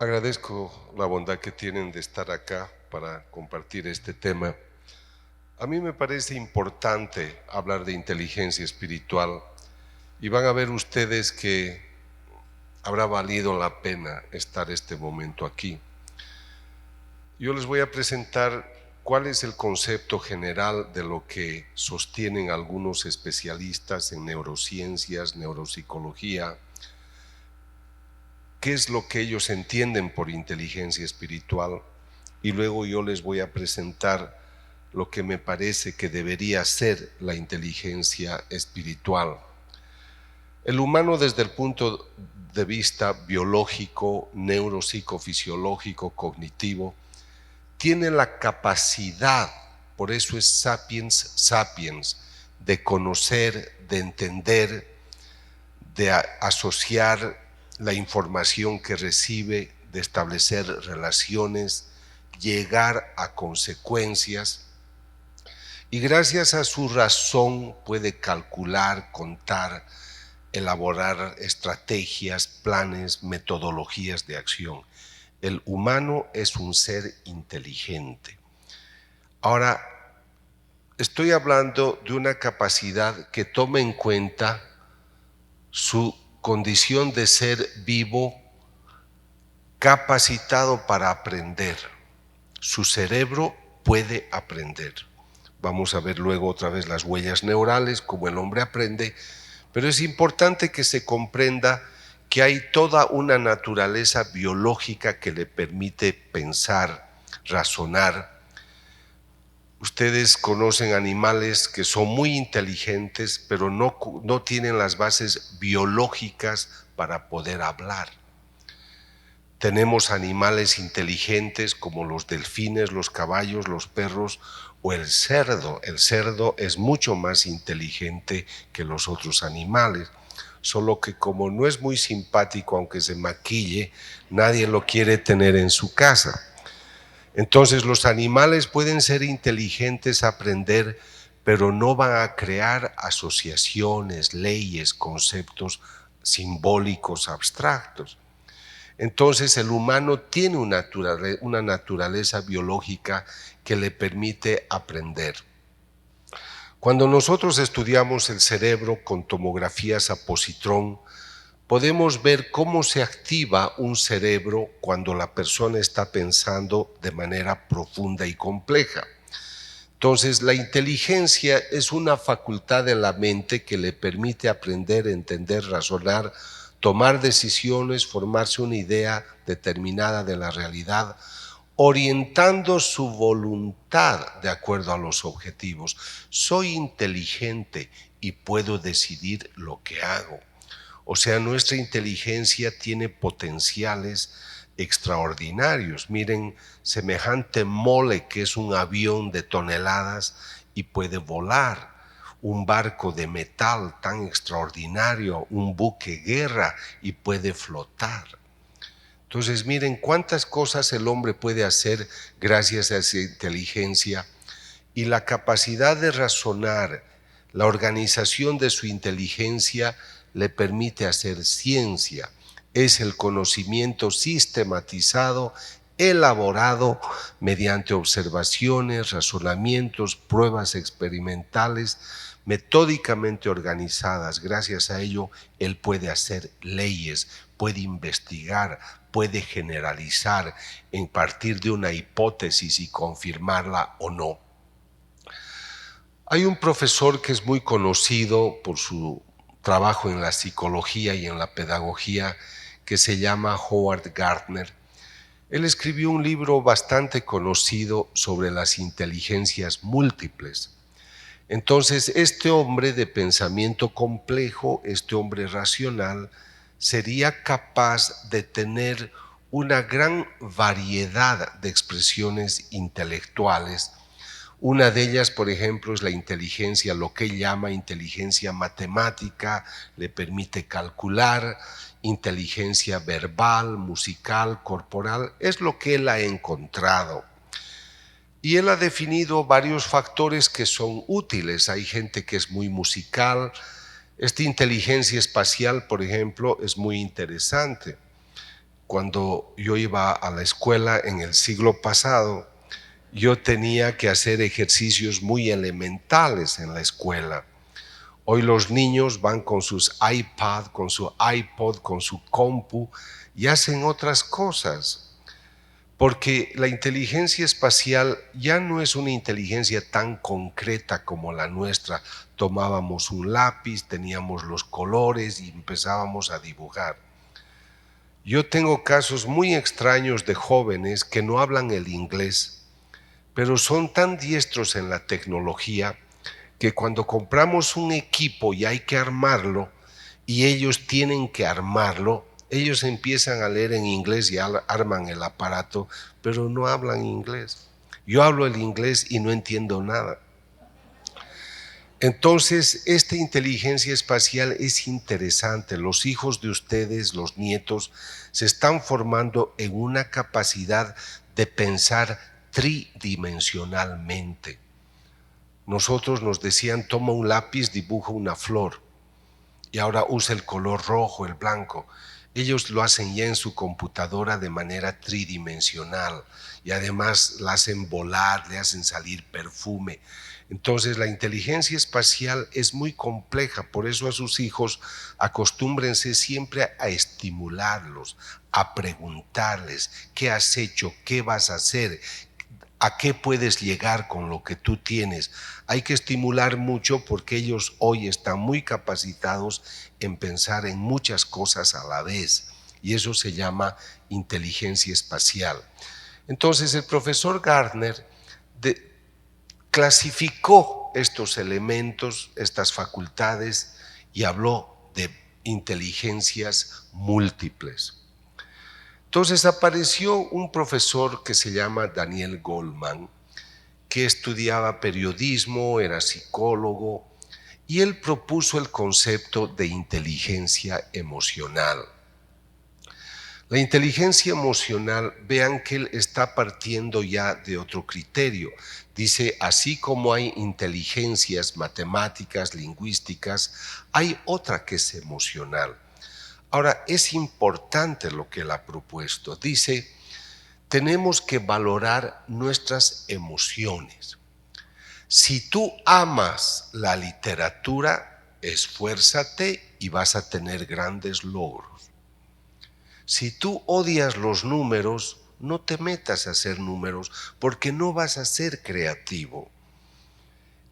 Agradezco la bondad que tienen de estar acá para compartir este tema. A mí me parece importante hablar de inteligencia espiritual y van a ver ustedes que habrá valido la pena estar este momento aquí. Yo les voy a presentar cuál es el concepto general de lo que sostienen algunos especialistas en neurociencias, neuropsicología, qué es lo que ellos entienden por inteligencia espiritual, y luego yo les voy a presentar lo que me parece que debería ser la inteligencia espiritual. El humano, desde el punto de vista biológico, neuropsicofisiológico, cognitivo, tiene la capacidad, por eso es sapiens sapiens, de conocer, de entender, de asociar la información que recibe, de establecer relaciones, llegar a consecuencias, y gracias a su razón puede calcular, contar, elaborar estrategias, planes, metodologías de acción. El humano es un ser inteligente. Ahora, estoy hablando de una capacidad que toma en cuenta su condición de ser vivo, capacitado para aprender. Su cerebro puede aprender. Vamos a ver luego otra vez las huellas neurales, cómo el hombre aprende, pero es importante que se comprenda que hay toda una naturaleza biológica que le permite pensar, razonar. Ustedes conocen animales que son muy inteligentes, pero no tienen las bases biológicas para poder hablar. Tenemos animales inteligentes como los delfines, los caballos, los perros o el cerdo. El cerdo es mucho más inteligente que los otros animales, solo que como no es muy simpático, aunque se maquille, nadie lo quiere tener en su casa. Entonces los animales pueden ser inteligentes, aprender, pero no van a crear asociaciones, leyes, conceptos simbólicos abstractos. Entonces el humano tiene una naturaleza biológica que le permite aprender. Cuando nosotros estudiamos el cerebro con tomografías a positrón, podemos ver cómo se activa un cerebro cuando la persona está pensando de manera profunda y compleja. Entonces, la inteligencia es una facultad de la mente que le permite aprender, entender, razonar, tomar decisiones, formarse una idea determinada de la realidad, orientando su voluntad de acuerdo a los objetivos. Soy inteligente y puedo decidir lo que hago. O sea, nuestra inteligencia tiene potenciales extraordinarios. Miren, semejante mole que es un avión de toneladas y puede volar, un barco de metal tan extraordinario, un buque guerra y puede flotar. Entonces, miren cuántas cosas el hombre puede hacer gracias a esa inteligencia, y la capacidad de razonar, la organización de su inteligencia le permite hacer ciencia. Es el conocimiento sistematizado, elaborado mediante observaciones, razonamientos, pruebas experimentales, metódicamente organizadas. Gracias a ello, él puede hacer leyes, puede investigar, puede generalizar en partir de una hipótesis y confirmarla o no. Hay un profesor que es muy conocido por su trabajo en la psicología y en la pedagogía, que se llama Howard Gardner. Él escribió un libro bastante conocido sobre las inteligencias múltiples. Entonces, este hombre de pensamiento complejo, este hombre racional, sería capaz de tener una gran variedad de expresiones intelectuales. Una de ellas, por ejemplo, es la inteligencia, lo que él llama inteligencia matemática, le permite calcular, inteligencia verbal, musical, corporal, es lo que él ha encontrado. Y él ha definido varios factores que son útiles. Hay gente que es muy musical. Esta inteligencia espacial, por ejemplo, es muy interesante. Cuando yo iba a la escuela en el siglo pasado, yo tenía que hacer ejercicios muy elementales en la escuela. Hoy los niños van con sus iPad, con su iPod, con su compu y hacen otras cosas. Porque la inteligencia espacial ya no es una inteligencia tan concreta como la nuestra. Tomábamos un lápiz, teníamos los colores y empezábamos a dibujar. Yo tengo casos muy extraños de jóvenes que no hablan el inglés, pero son tan diestros en la tecnología que cuando compramos un equipo y hay que armarlo, y ellos tienen que armarlo, ellos empiezan a leer en inglés y arman el aparato, pero no hablan inglés. Yo hablo el inglés y no entiendo nada. Entonces, esta inteligencia espacial es interesante. Los hijos de ustedes, los nietos, se están formando en una capacidad de pensar tridimensionalmente. Nosotros nos decían, toma un lápiz, dibuja una flor, y ahora usa el color rojo, el blanco. Ellos lo hacen ya en su computadora de manera tridimensional y además la hacen volar, le hacen salir perfume. Entonces la inteligencia espacial es muy compleja, por eso a sus hijos acostúmbrense siempre a estimularlos, a preguntarles qué has hecho, qué vas a hacer, a qué puedes llegar con lo que tú tienes. Hay que estimular mucho porque ellos hoy están muy capacitados en pensar en muchas cosas a la vez y eso se llama inteligencia espacial. Entonces el profesor Gardner clasificó estos elementos, estas facultades y habló de inteligencias múltiples. Entonces apareció un profesor que se llama Daniel Goleman, que estudiaba periodismo, era psicólogo, y él propuso el concepto de inteligencia emocional. La inteligencia emocional, vean que él está partiendo ya de otro criterio. Dice, así como hay inteligencias matemáticas, lingüísticas, hay otra que es emocional. Ahora, es importante lo que él ha propuesto. Dice, tenemos que valorar nuestras emociones. Si tú amas la literatura, esfuérzate y vas a tener grandes logros. Si tú odias los números, no te metas a hacer números porque no vas a ser creativo.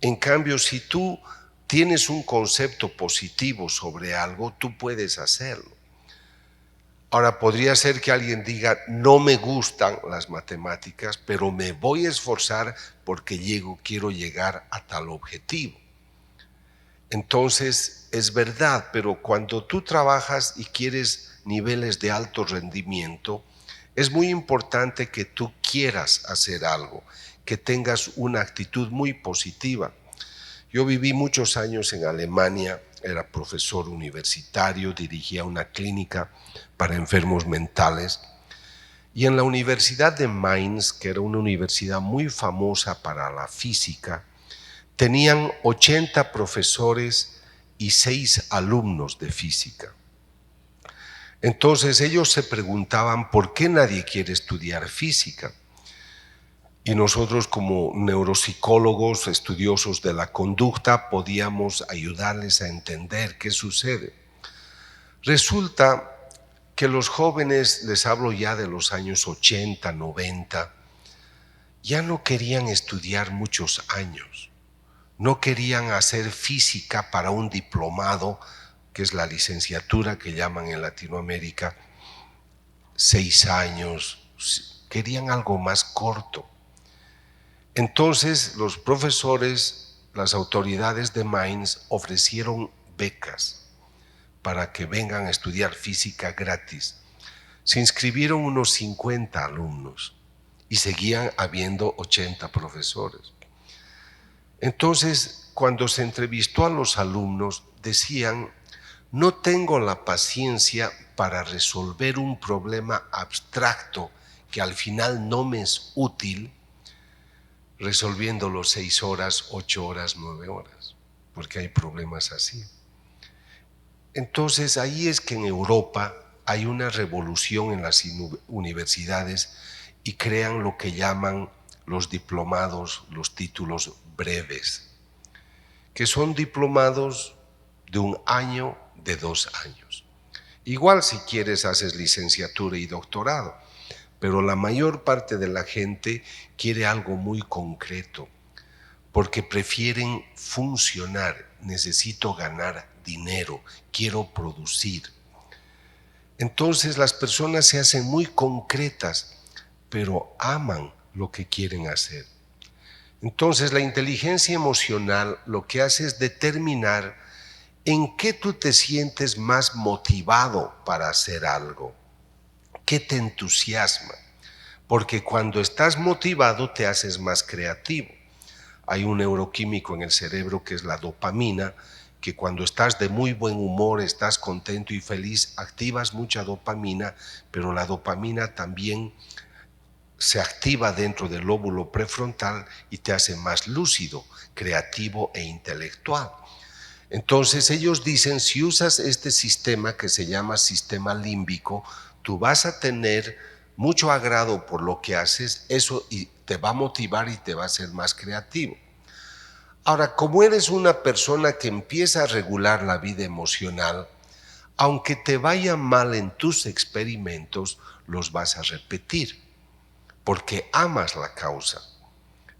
En cambio, si tú tienes un concepto positivo sobre algo, tú puedes hacerlo. Ahora, podría ser que alguien diga, no me gustan las matemáticas, pero me voy a esforzar porque quiero llegar a tal objetivo. Entonces, es verdad, pero cuando tú trabajas y quieres niveles de alto rendimiento, es muy importante que tú quieras hacer algo, que tengas una actitud muy positiva. Yo viví muchos años en Alemania, era profesor universitario, dirigía una clínica para enfermos mentales. Y en la Universidad de Mainz, que era una universidad muy famosa para la física, tenían 80 profesores y 6 alumnos de física. Entonces ellos se preguntaban por qué nadie quiere estudiar física. Y nosotros como neuropsicólogos, estudiosos de la conducta, podíamos ayudarles a entender qué sucede. Resulta que los jóvenes, les hablo ya de los años 80, 90, ya no querían estudiar muchos años. No querían hacer física para un diplomado, que es la licenciatura que llaman en Latinoamérica, 6 años. Querían algo más corto. Entonces los profesores, las autoridades de Mainz ofrecieron becas para que vengan a estudiar física gratis. Se inscribieron unos 50 alumnos y seguían habiendo 80 profesores. Entonces, cuando se entrevistó a los alumnos, decían, no tengo la paciencia para resolver un problema abstracto que al final no me es útil, resolviéndolo 6 horas, 8 horas, 9 horas, porque hay problemas así. Entonces ahí es que en Europa hay una revolución en las universidades y crean lo que llaman los diplomados, los títulos breves, que son diplomados de 1 año, de 2 años. Igual si quieres haces licenciatura y doctorado, pero la mayor parte de la gente quiere algo muy concreto, porque prefieren funcionar. Necesito ganar dinero, quiero producir. Entonces las personas se hacen muy concretas, pero aman lo que quieren hacer. Entonces la inteligencia emocional lo que hace es determinar en qué tú te sientes más motivado para hacer algo, qué te entusiasma, porque cuando estás motivado te haces más creativo. Hay un neuroquímico en el cerebro que es la dopamina, que cuando estás de muy buen humor, estás contento y feliz, activas mucha dopamina, pero la dopamina también se activa dentro del lóbulo prefrontal y te hace más lúcido, creativo e intelectual. Entonces ellos dicen, si usas este sistema que se llama sistema límbico, tú vas a tener mucho agrado por lo que haces, eso y te va a motivar y te va a hacer más creativo. Ahora, como eres una persona que empieza a regular la vida emocional, aunque te vaya mal en tus experimentos, los vas a repetir, porque amas la causa.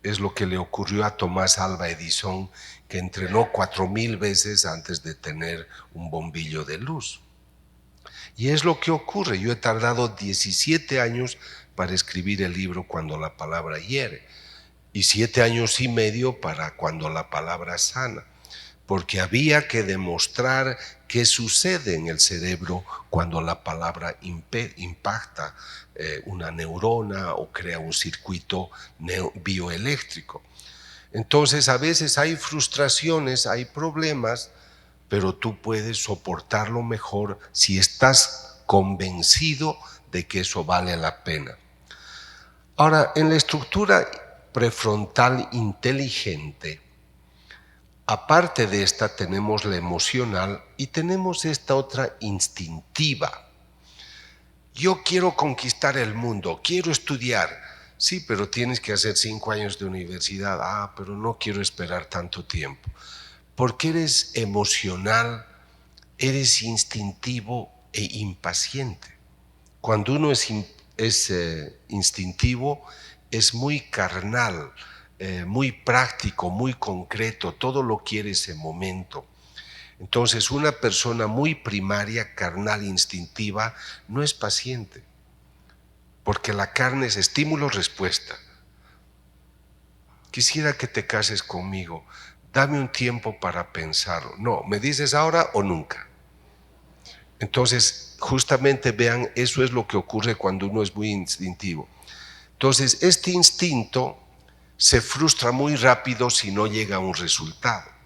Es lo que le ocurrió a Tomás Alva Edison, que entrenó 4000 veces antes de tener un bombillo de luz. Y es lo que ocurre. Yo he tardado 17 años para escribir el libro Cuando la palabra hiere, y 7 años y medio para Cuando la palabra sana, porque había que demostrar qué sucede en el cerebro cuando la palabra impacta una neurona o crea un circuito bioeléctrico. Entonces a veces hay frustraciones, hay problemas, pero tú puedes soportarlo mejor si estás convencido de que eso vale la pena. Ahora, en la estructura prefrontal inteligente, aparte de esta tenemos la emocional y tenemos esta otra instintiva. Yo quiero conquistar el mundo, quiero estudiar. Sí, pero tienes que hacer 5 años de universidad. Ah, pero no quiero esperar tanto tiempo. Porque eres emocional, eres instintivo e impaciente. Cuando uno es instintivo, es muy carnal, muy práctico, muy concreto, todo lo quiere ese momento. Entonces, una persona muy primaria, carnal, instintiva, no es paciente, porque la carne es estímulo-respuesta. Quisiera que te cases conmigo, dame un tiempo para pensarlo. No, ¿me dices ahora o nunca? Entonces, justamente vean, eso es lo que ocurre cuando uno es muy instintivo. Entonces, este instinto se frustra muy rápido si no llega a un resultado.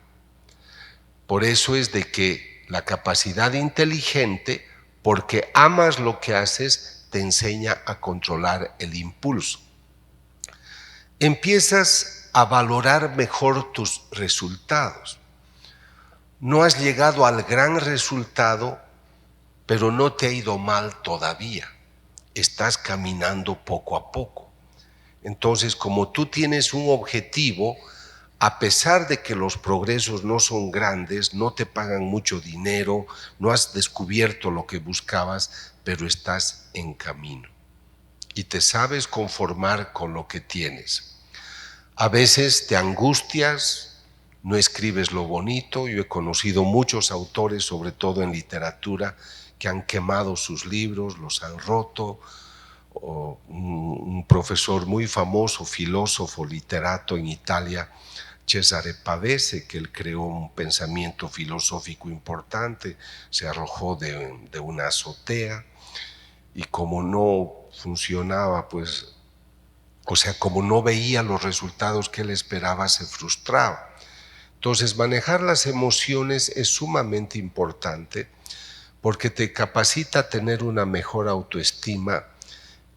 Por eso es de que la capacidad inteligente, porque amas lo que haces, te enseña a controlar el impulso. Empiezas a valorar mejor tus resultados. No has llegado al gran resultado, pero no te ha ido mal todavía. Estás caminando poco a poco. Entonces, como tú tienes un objetivo, a pesar de que los progresos no son grandes, no te pagan mucho dinero, no has descubierto lo que buscabas, pero estás en camino y te sabes conformar con lo que tienes. A veces te angustias, no escribes lo bonito. Yo he conocido muchos autores, sobre todo en literatura, que han quemado sus libros, los han roto. O un profesor muy famoso, filósofo, literato en Italia, Cesare Pavese, que él creó un pensamiento filosófico importante, se arrojó de una azotea y como no funcionaba, pues, o sea, como no veía los resultados que él esperaba, se frustraba. Entonces, manejar las emociones es sumamente importante porque te capacita a tener una mejor autoestima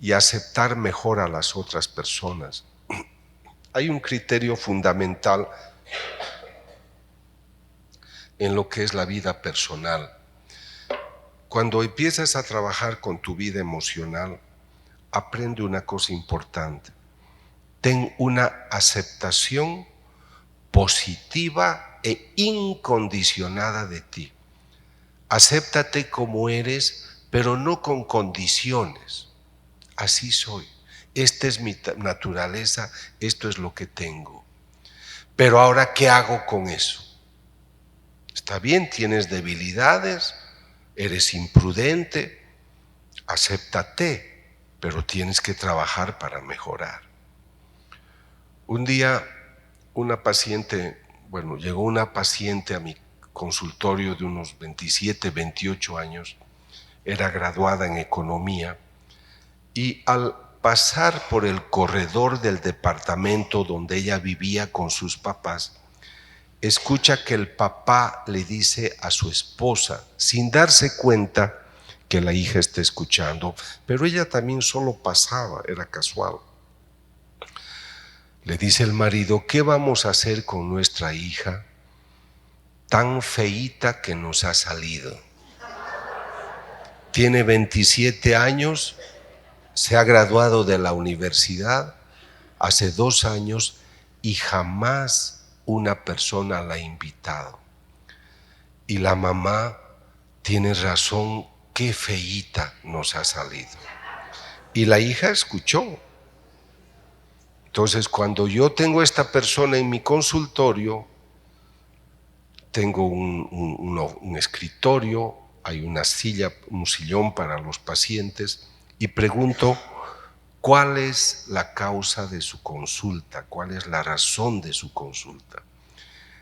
y aceptar mejor a las otras personas. Hay un criterio fundamental en lo que es la vida personal. Cuando empiezas a trabajar con tu vida emocional, aprende una cosa importante. Ten una aceptación positiva e incondicionada de ti. Acéptate como eres, pero no con condiciones. Así soy. Esta es mi naturaleza, esto es lo que tengo. Pero ahora, ¿qué hago con eso? Está bien, tienes debilidades, eres imprudente, acéptate, pero tienes que trabajar para mejorar. Un día, llegó una paciente a mi consultorio de unos 27, 28 años, era graduada en economía, y al pasar por el corredor del departamento donde ella vivía con sus papás, escucha que el papá le dice a su esposa, sin darse cuenta que la hija está escuchando, pero ella también solo pasaba, era casual. Le dice el marido, ¿qué vamos a hacer con nuestra hija tan feíta que nos ha salido? Tiene 27 años, se ha graduado de la universidad hace 2 años y jamás una persona la ha invitado. Y la mamá tiene razón, qué feíta nos ha salido. Y la hija escuchó. Entonces, cuando yo tengo esta persona en mi consultorio, tengo un escritorio, hay una silla, un sillón para los pacientes, y pregunto, ¿cuál es la causa de su consulta? ¿Cuál es la razón de su consulta?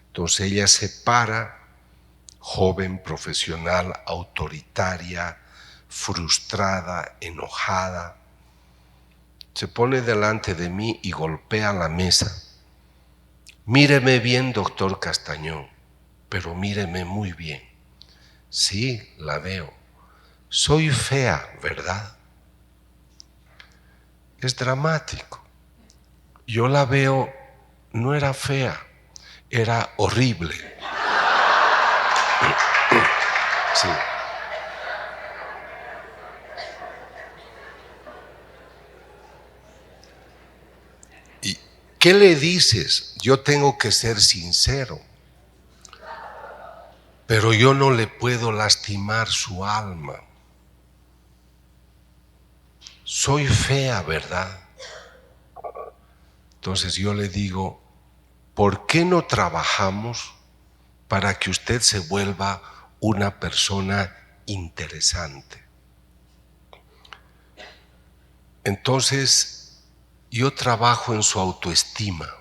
Entonces ella se para, joven, profesional, autoritaria, frustrada, enojada, se pone delante de mí y golpea la mesa. Míreme bien, doctor Castañón, pero míreme muy bien. Sí, la veo. Soy fea, ¿verdad? Es dramático. Yo la veo, no era fea, era horrible. Sí. ¿Y qué le dices? Yo tengo que ser sincero, pero yo no le puedo lastimar su alma. Soy fea, ¿verdad? Entonces yo le digo, ¿por qué no trabajamos para que usted se vuelva una persona interesante? Entonces yo trabajo en su autoestima,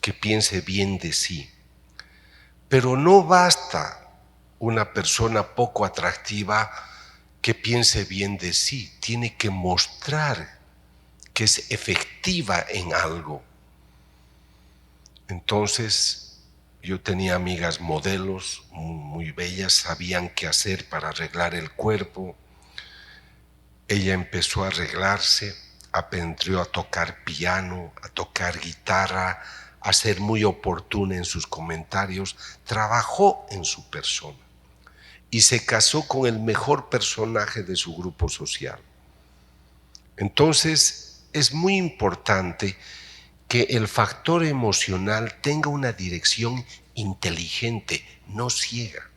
que piense bien de sí. Pero no basta una persona poco atractiva que piense bien de sí, tiene que mostrar que es efectiva en algo. Entonces yo tenía amigas modelos muy bellas, sabían qué hacer para arreglar el cuerpo. Ella empezó a arreglarse, aprendió a tocar piano, a tocar guitarra, a ser muy oportuna en sus comentarios, trabajó en su persona y se casó con el mejor personaje de su grupo social. Entonces es muy importante que el factor emocional tenga una dirección inteligente, no ciega.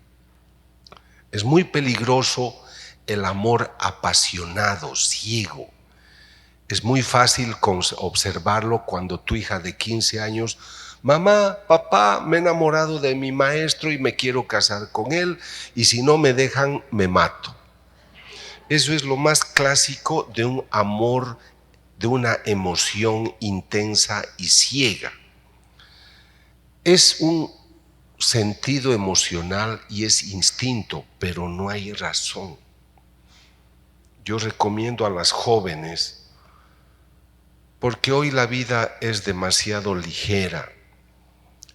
Es muy peligroso el amor apasionado, ciego. Es muy fácil observarlo cuando tu hija de 15 años, mamá, papá, me he enamorado de mi maestro y me quiero casar con él y si no me dejan, me mato. Eso es lo más clásico de un amor, de una emoción intensa y ciega. Es un sentido emocional y es instinto, pero no hay razón. Yo recomiendo a las jóvenes, porque hoy la vida es demasiado ligera.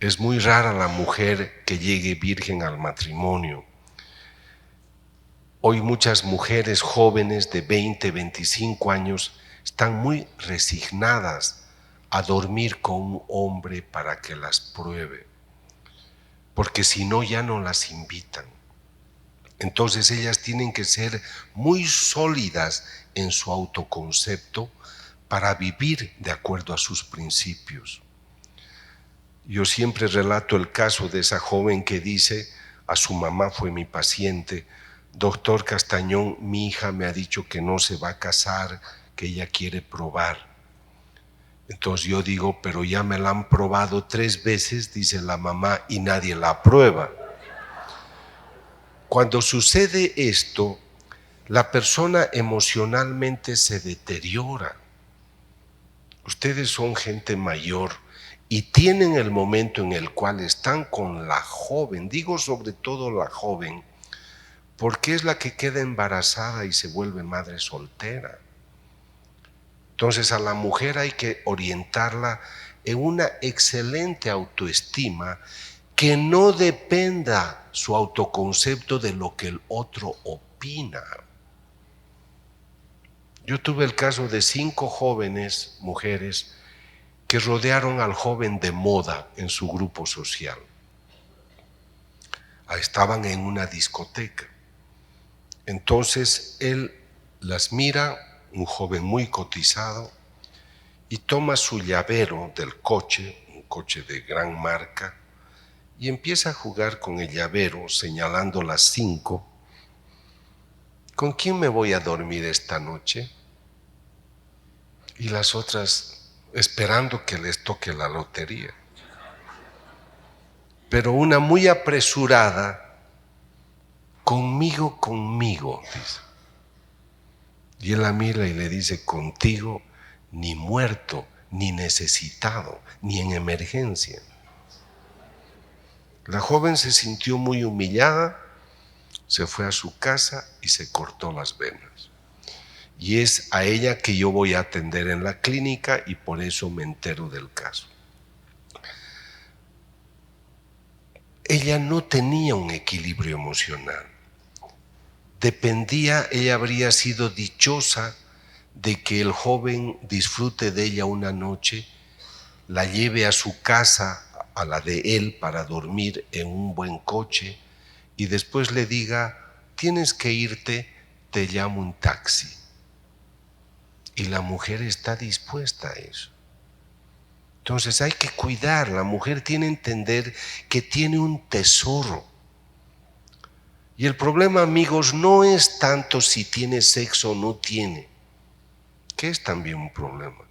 Es muy rara la mujer que llegue virgen al matrimonio. Hoy muchas mujeres jóvenes de 20, 25 años están muy resignadas a dormir con un hombre para que las pruebe, porque si no ya no las invitan. Entonces ellas tienen que ser muy sólidas en su autoconcepto para vivir de acuerdo a sus principios. Yo siempre relato el caso de esa joven que dice, a su mamá fue mi paciente: doctor Castañón, mi hija me ha dicho que no se va a casar, que ella quiere probar. Entonces yo digo, pero ya me la han probado 3 veces, dice la mamá, y nadie la aprueba. Cuando sucede esto, la persona emocionalmente se deteriora. Ustedes son gente mayor y tienen el momento en el cual están con la joven, digo sobre todo la joven, porque es la que queda embarazada y se vuelve madre soltera. Entonces a la mujer hay que orientarla en una excelente autoestima, que no dependa su autoconcepto de lo que el otro opina. Yo tuve el caso de 5 jóvenes mujeres que rodearon al joven de moda en su grupo social. Estaban en una discoteca. Entonces él las mira, un joven muy cotizado, y toma su llavero del coche, un coche de gran marca, y empieza a jugar con el llavero señalando las 5. ¿Con quién me voy a dormir esta noche? Y las otras esperando que les toque la lotería. Pero una muy apresurada: conmigo, dice. Y él la mira y le dice: contigo ni muerto, ni necesitado, ni en emergencia. La joven se sintió muy humillada, se fue a su casa y se cortó las venas. Y es a ella que yo voy a atender en la clínica, y por eso me entero del caso. Ella no tenía un equilibrio emocional. Ella habría sido dichosa de que el joven disfrute de ella una noche, la lleve a su casa, a la de él, para dormir en un buen coche, y después le diga: tienes que irte, te llamo un taxi. Y la mujer está dispuesta a eso. Entonces hay que cuidar. La mujer tiene que entender que tiene un tesoro. Y el problema, amigos, no es tanto si tiene sexo o no tiene, que es también un problema.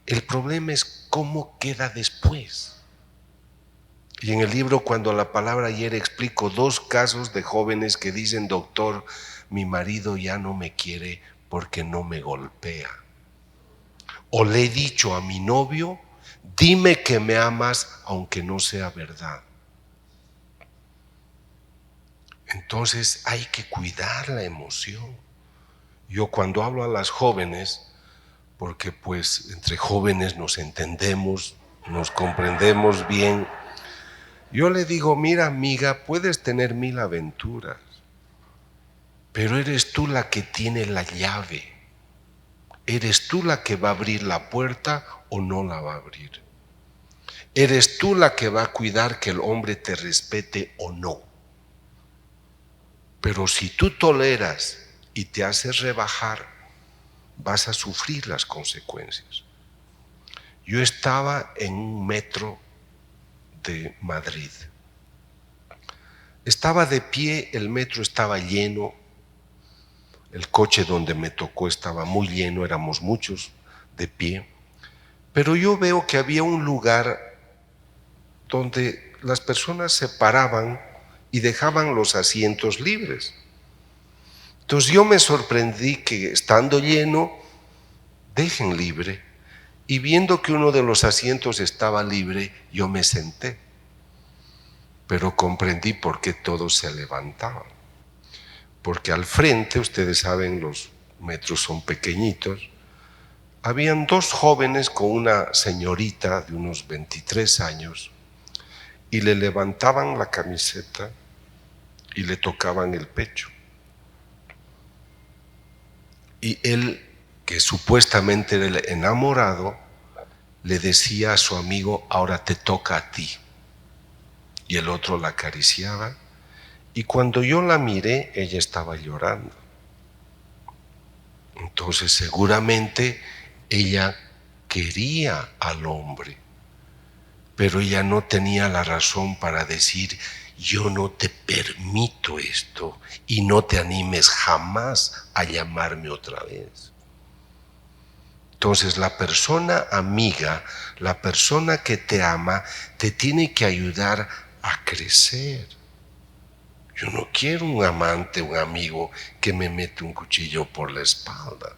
El problema es cómo queda después. Y en el libro Cuando la palabra hiere explico 2 casos de jóvenes que dicen: doctor, mi marido ya no me quiere porque no me golpea. O le he dicho a mi novio: dime que me amas aunque no sea verdad. Entonces hay que cuidar la emoción. Yo cuando hablo a las jóvenes, porque pues entre jóvenes nos entendemos, nos comprendemos bien, yo le digo: mira, amiga, puedes tener 1000 aventuras, pero eres tú la que tiene la llave. Eres tú la que va a abrir la puerta o no la va a abrir. Eres tú la que va a cuidar que el hombre te respete o no. Pero si tú toleras y te haces rebajar, vas a sufrir las consecuencias. Yo estaba en un metro de Madrid. Estaba de pie, el metro estaba lleno, el coche donde me tocó estaba muy lleno, éramos muchos de pie, pero yo veo que había un lugar donde las personas se paraban y dejaban los asientos libres. Entonces yo me sorprendí que, estando lleno, dejen libre, y viendo que uno de los asientos estaba libre, yo me senté. Pero comprendí por qué todos se levantaban. Porque al frente, ustedes saben, los metros son pequeñitos, habían 2 jóvenes con una señorita de unos 23 años, y le levantaban la camiseta y le tocaban el pecho. Y él, que supuestamente era el enamorado, le decía a su amigo: ahora te toca a ti. Y el otro la acariciaba Y cuando yo la miré, ella estaba llorando. Entonces seguramente ella quería al hombre, pero ella no tenía la razón para decir: yo no te permito esto y no te animes jamás a llamarme otra vez. Entonces la persona amiga, la persona que te ama, te tiene que ayudar a crecer. Yo no quiero un amante, un amigo que me mete un cuchillo por la espalda,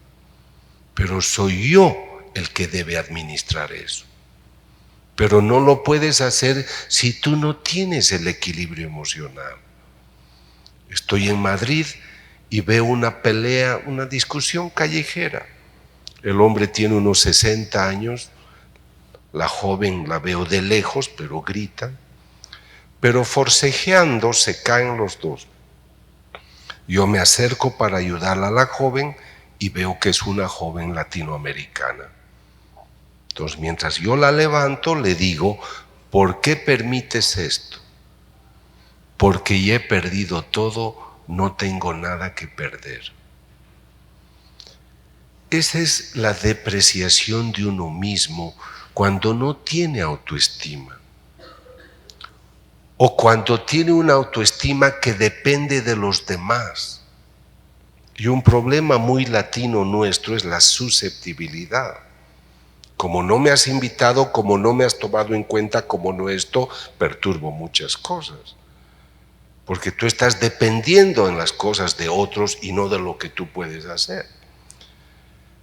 pero soy yo el que debe administrar eso. Pero no lo puedes hacer si tú no tienes el equilibrio emocional. Estoy en Madrid y veo una pelea, una discusión callejera. El hombre tiene unos 60 años, la joven la veo de lejos, pero gritan. Pero forcejeando se caen los dos. Yo me acerco para ayudarla a la joven y veo que es una joven latinoamericana. Entonces, mientras yo la levanto, le digo: ¿por qué permites esto? Porque ya he perdido todo, no tengo nada que perder. Esa es la depreciación de uno mismo cuando no tiene autoestima. O cuando tiene una autoestima que depende de los demás. Y un problema muy latino nuestro es la susceptibilidad. Como no me has invitado, como no me has tomado en cuenta, como no esto, perturbo muchas cosas. Porque tú estás dependiendo en las cosas de otros y no de lo que tú puedes hacer.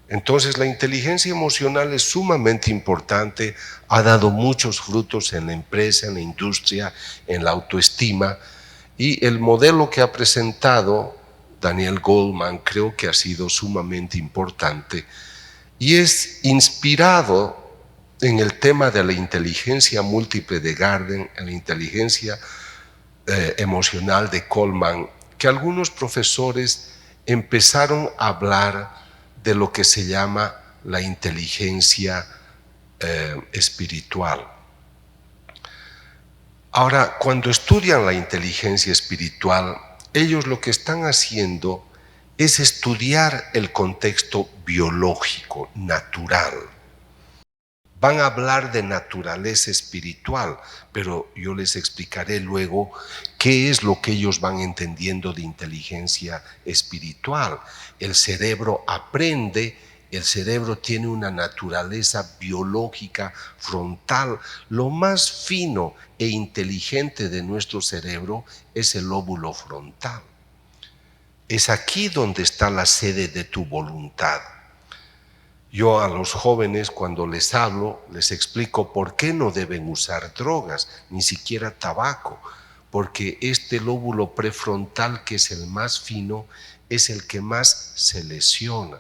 Entonces la inteligencia emocional es sumamente importante, ha dado muchos frutos en la empresa, en la industria, en la autoestima, y el modelo que ha presentado Daniel Goleman creo que ha sido sumamente importante y es inspirado en el tema de la inteligencia múltiple de Gardner, en la inteligencia emocional de Goleman, que algunos profesores empezaron a hablar de lo que se llama la inteligencia espiritual. Ahora, cuando estudian la inteligencia espiritual, ellos lo que están haciendo es estudiar el contexto biológico, natural. Van a hablar de naturaleza espiritual, pero yo les explicaré luego qué es lo que ellos van entendiendo de inteligencia espiritual. El cerebro aprende, el cerebro tiene una naturaleza biológica frontal. Lo más fino e inteligente de nuestro cerebro es el lóbulo frontal. Es aquí donde está la sede de tu voluntad. Yo a los jóvenes cuando les hablo, les explico por qué no deben usar drogas, ni siquiera tabaco, porque este lóbulo prefrontal, que es el más fino, es el que más se lesiona.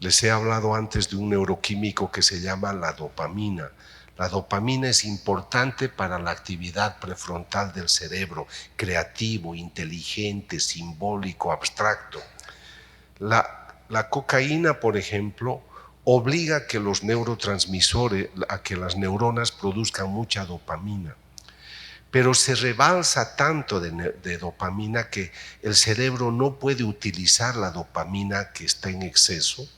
Les he hablado antes de un neuroquímico que se llama la dopamina. La dopamina es importante para la actividad prefrontal del cerebro, creativo, inteligente, simbólico, abstracto. La cocaína, por ejemplo, obliga a que los neurotransmisores, a que las neuronas produzcan mucha dopamina. Pero se rebalsa tanto de dopamina que el cerebro no puede utilizar la dopamina que está en exceso.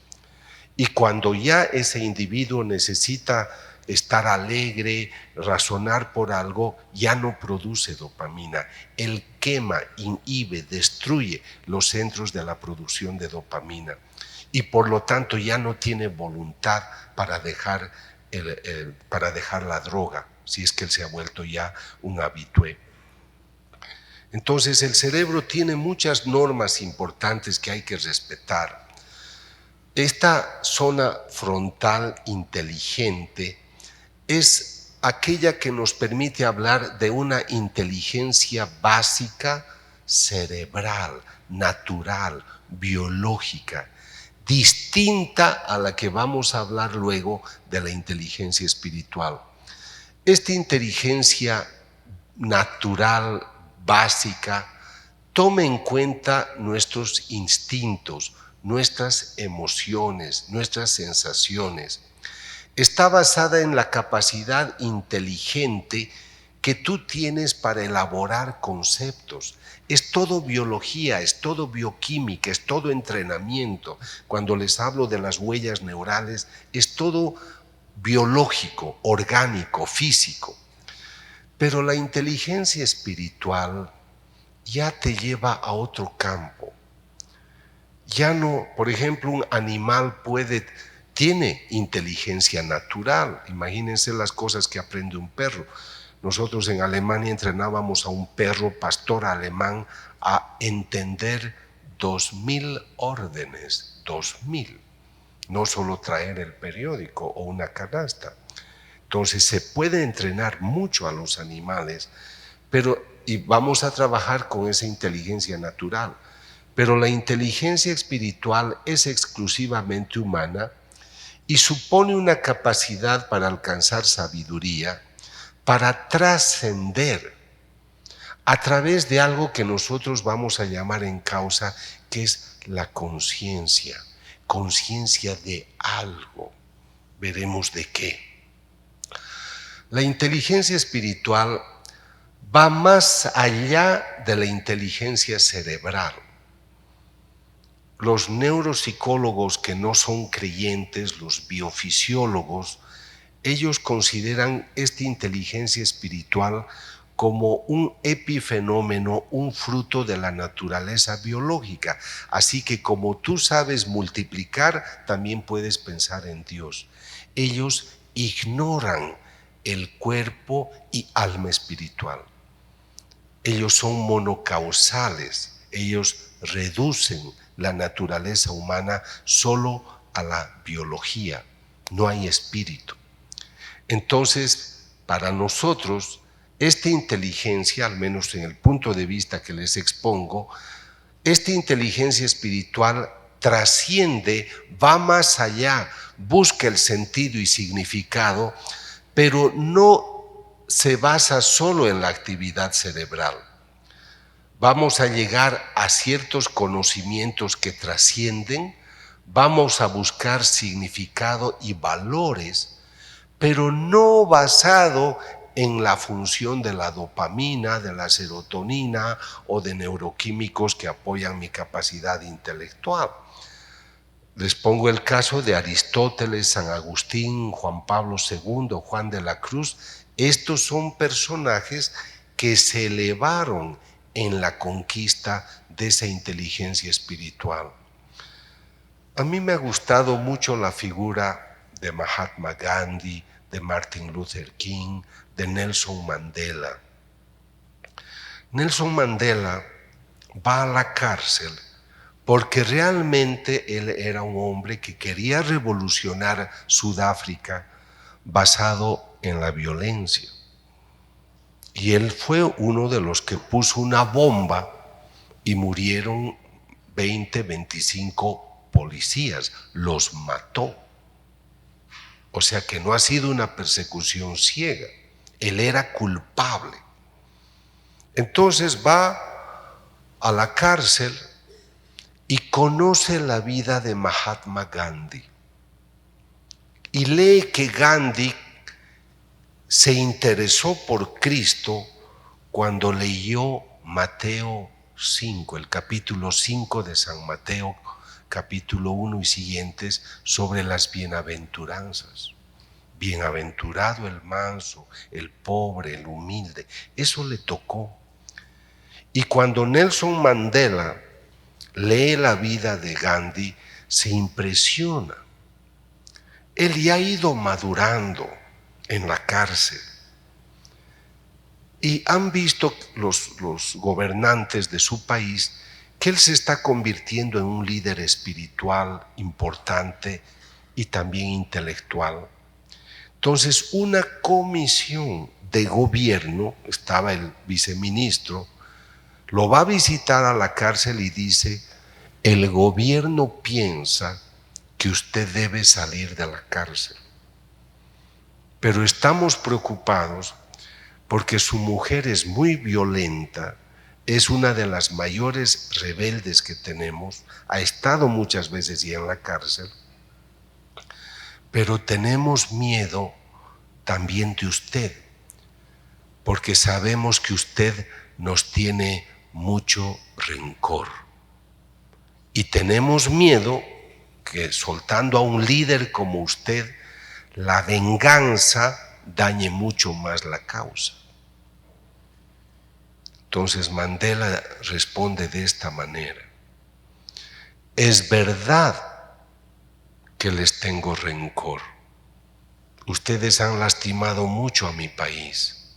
Y cuando ya ese individuo necesita estar alegre, razonar por algo, ya no produce dopamina. Él quema, inhibe, destruye los centros de la producción de dopamina. Y por lo tanto ya no tiene voluntad para dejar la droga, si es que él se ha vuelto ya un habitué. Entonces el cerebro tiene muchas normas importantes que hay que respetar. Esta zona frontal inteligente es aquella que nos permite hablar de una inteligencia básica cerebral, natural, biológica, distinta a la que vamos a hablar luego de la inteligencia espiritual. Esta inteligencia natural, básica, toma en cuenta nuestros instintos, nuestras emociones, nuestras sensaciones. Está basada en la capacidad inteligente que tú tienes para elaborar conceptos. Es todo biología, es todo bioquímica, es todo entrenamiento. Cuando les hablo de las huellas neurales, es todo biológico, orgánico, físico. Pero la inteligencia espiritual ya te lleva a otro campo. Ya no, por ejemplo, un animal tiene inteligencia natural. Imagínense las cosas que aprende un perro. Nosotros en Alemania entrenábamos a un perro pastor alemán a entender 2000 órdenes, 2000. No solo traer el periódico o una canasta. Entonces se puede entrenar mucho a los animales, y vamos a trabajar con esa inteligencia natural. Pero la inteligencia espiritual es exclusivamente humana y supone una capacidad para alcanzar sabiduría, para trascender a través de algo que nosotros vamos a llamar en causa, que es la conciencia, conciencia de algo. Veremos de qué. La inteligencia espiritual va más allá de la inteligencia cerebral. Los neuropsicólogos que no son creyentes, los biofisiólogos, ellos consideran esta inteligencia espiritual como un epifenómeno, un fruto de la naturaleza biológica. Así que como tú sabes multiplicar, también puedes pensar en Dios. Ellos ignoran el cuerpo y alma espiritual. Ellos son monocausales, ellos reducen la naturaleza humana solo a la biología, no hay espíritu. Entonces, para nosotros, esta inteligencia, al menos en el punto de vista que les expongo, esta inteligencia espiritual trasciende, va más allá, busca el sentido y significado, pero no se basa solo en la actividad cerebral. Vamos a llegar a ciertos conocimientos que trascienden, vamos a buscar significado y valores, pero no basado en la función de la dopamina, de la serotonina o de neuroquímicos que apoyan mi capacidad intelectual. Les pongo el caso de Aristóteles, San Agustín, Juan Pablo II, Juan de la Cruz. Estos son personajes que se elevaron en la conquista de esa inteligencia espiritual. A mí me ha gustado mucho la figura de Mahatma Gandhi, de Martin Luther King, de Nelson Mandela. Nelson Mandela va a la cárcel porque realmente él era un hombre que quería revolucionar Sudáfrica basado en la violencia. Y él fue uno de los que puso una bomba y murieron 20, 25 policías, los mató. O sea que no ha sido una persecución ciega, él era culpable. Entonces va a la cárcel y conoce la vida de Mahatma Gandhi. Y lee que Gandhi se interesó por Cristo cuando leyó Mateo 5, el capítulo 5 de San Mateo, capítulo 1 y siguientes, sobre las bienaventuranzas. Bienaventurado el manso, el pobre, el humilde. Eso le tocó. Y cuando Nelson Mandela lee la vida de Gandhi, se impresiona. Él ya ha ido madurando en la cárcel. Y han visto los gobernantes de su país que él se está convirtiendo en un líder espiritual importante y también intelectual. Entonces, una comisión de gobierno, estaba el viceministro, lo va a visitar a la cárcel y dice: el gobierno piensa que usted debe salir de la cárcel, pero estamos preocupados porque su mujer es muy violenta, es una de las mayores rebeldes que tenemos, ha estado muchas veces ya en la cárcel, pero tenemos miedo también de usted, porque sabemos que usted nos tiene mucho rencor. Y tenemos miedo que soltando a un líder como usted, la venganza dañe mucho más la causa. Entonces Mandela responde de esta manera: es verdad que les tengo rencor. Ustedes han lastimado mucho a mi país.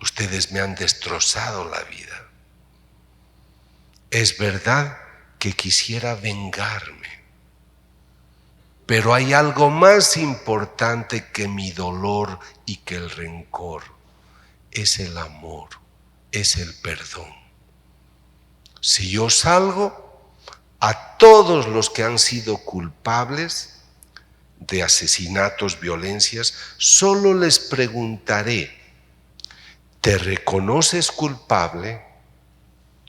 Ustedes me han destrozado la vida. Es verdad que quisiera vengarme, pero hay algo más importante que mi dolor y que el rencor. Es el amor, es el perdón. Si yo salgo, a todos los que han sido culpables de asesinatos, violencias, solo les preguntaré: ¿te reconoces culpable?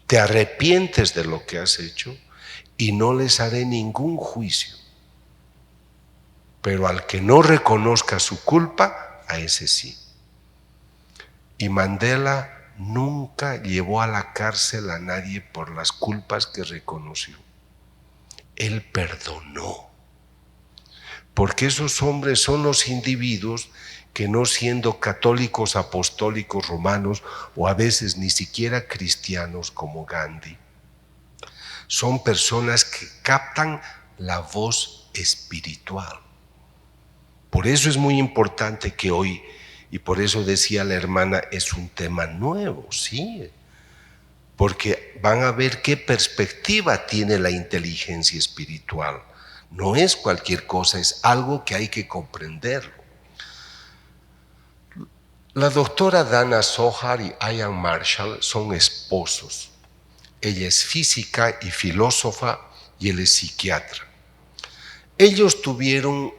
¿Te arrepientes de lo que has hecho? Y no les haré ningún juicio. Pero al que no reconozca su culpa, a ese sí. Y Mandela nunca llevó a la cárcel a nadie por las culpas que reconoció. Él perdonó. Porque esos hombres son los individuos que, no siendo católicos, apostólicos, romanos o a veces ni siquiera cristianos como Gandhi, son personas que captan la voz espiritual. Por eso es muy importante que hoy, y por eso decía la hermana, es un tema nuevo, sí, porque van a ver qué perspectiva tiene la inteligencia espiritual. No es cualquier cosa, es algo que hay que comprenderlo. La doctora Dana Zohar y Ian Marshall son esposos. Ella es física y filósofa y él es psiquiatra. Ellos tuvieron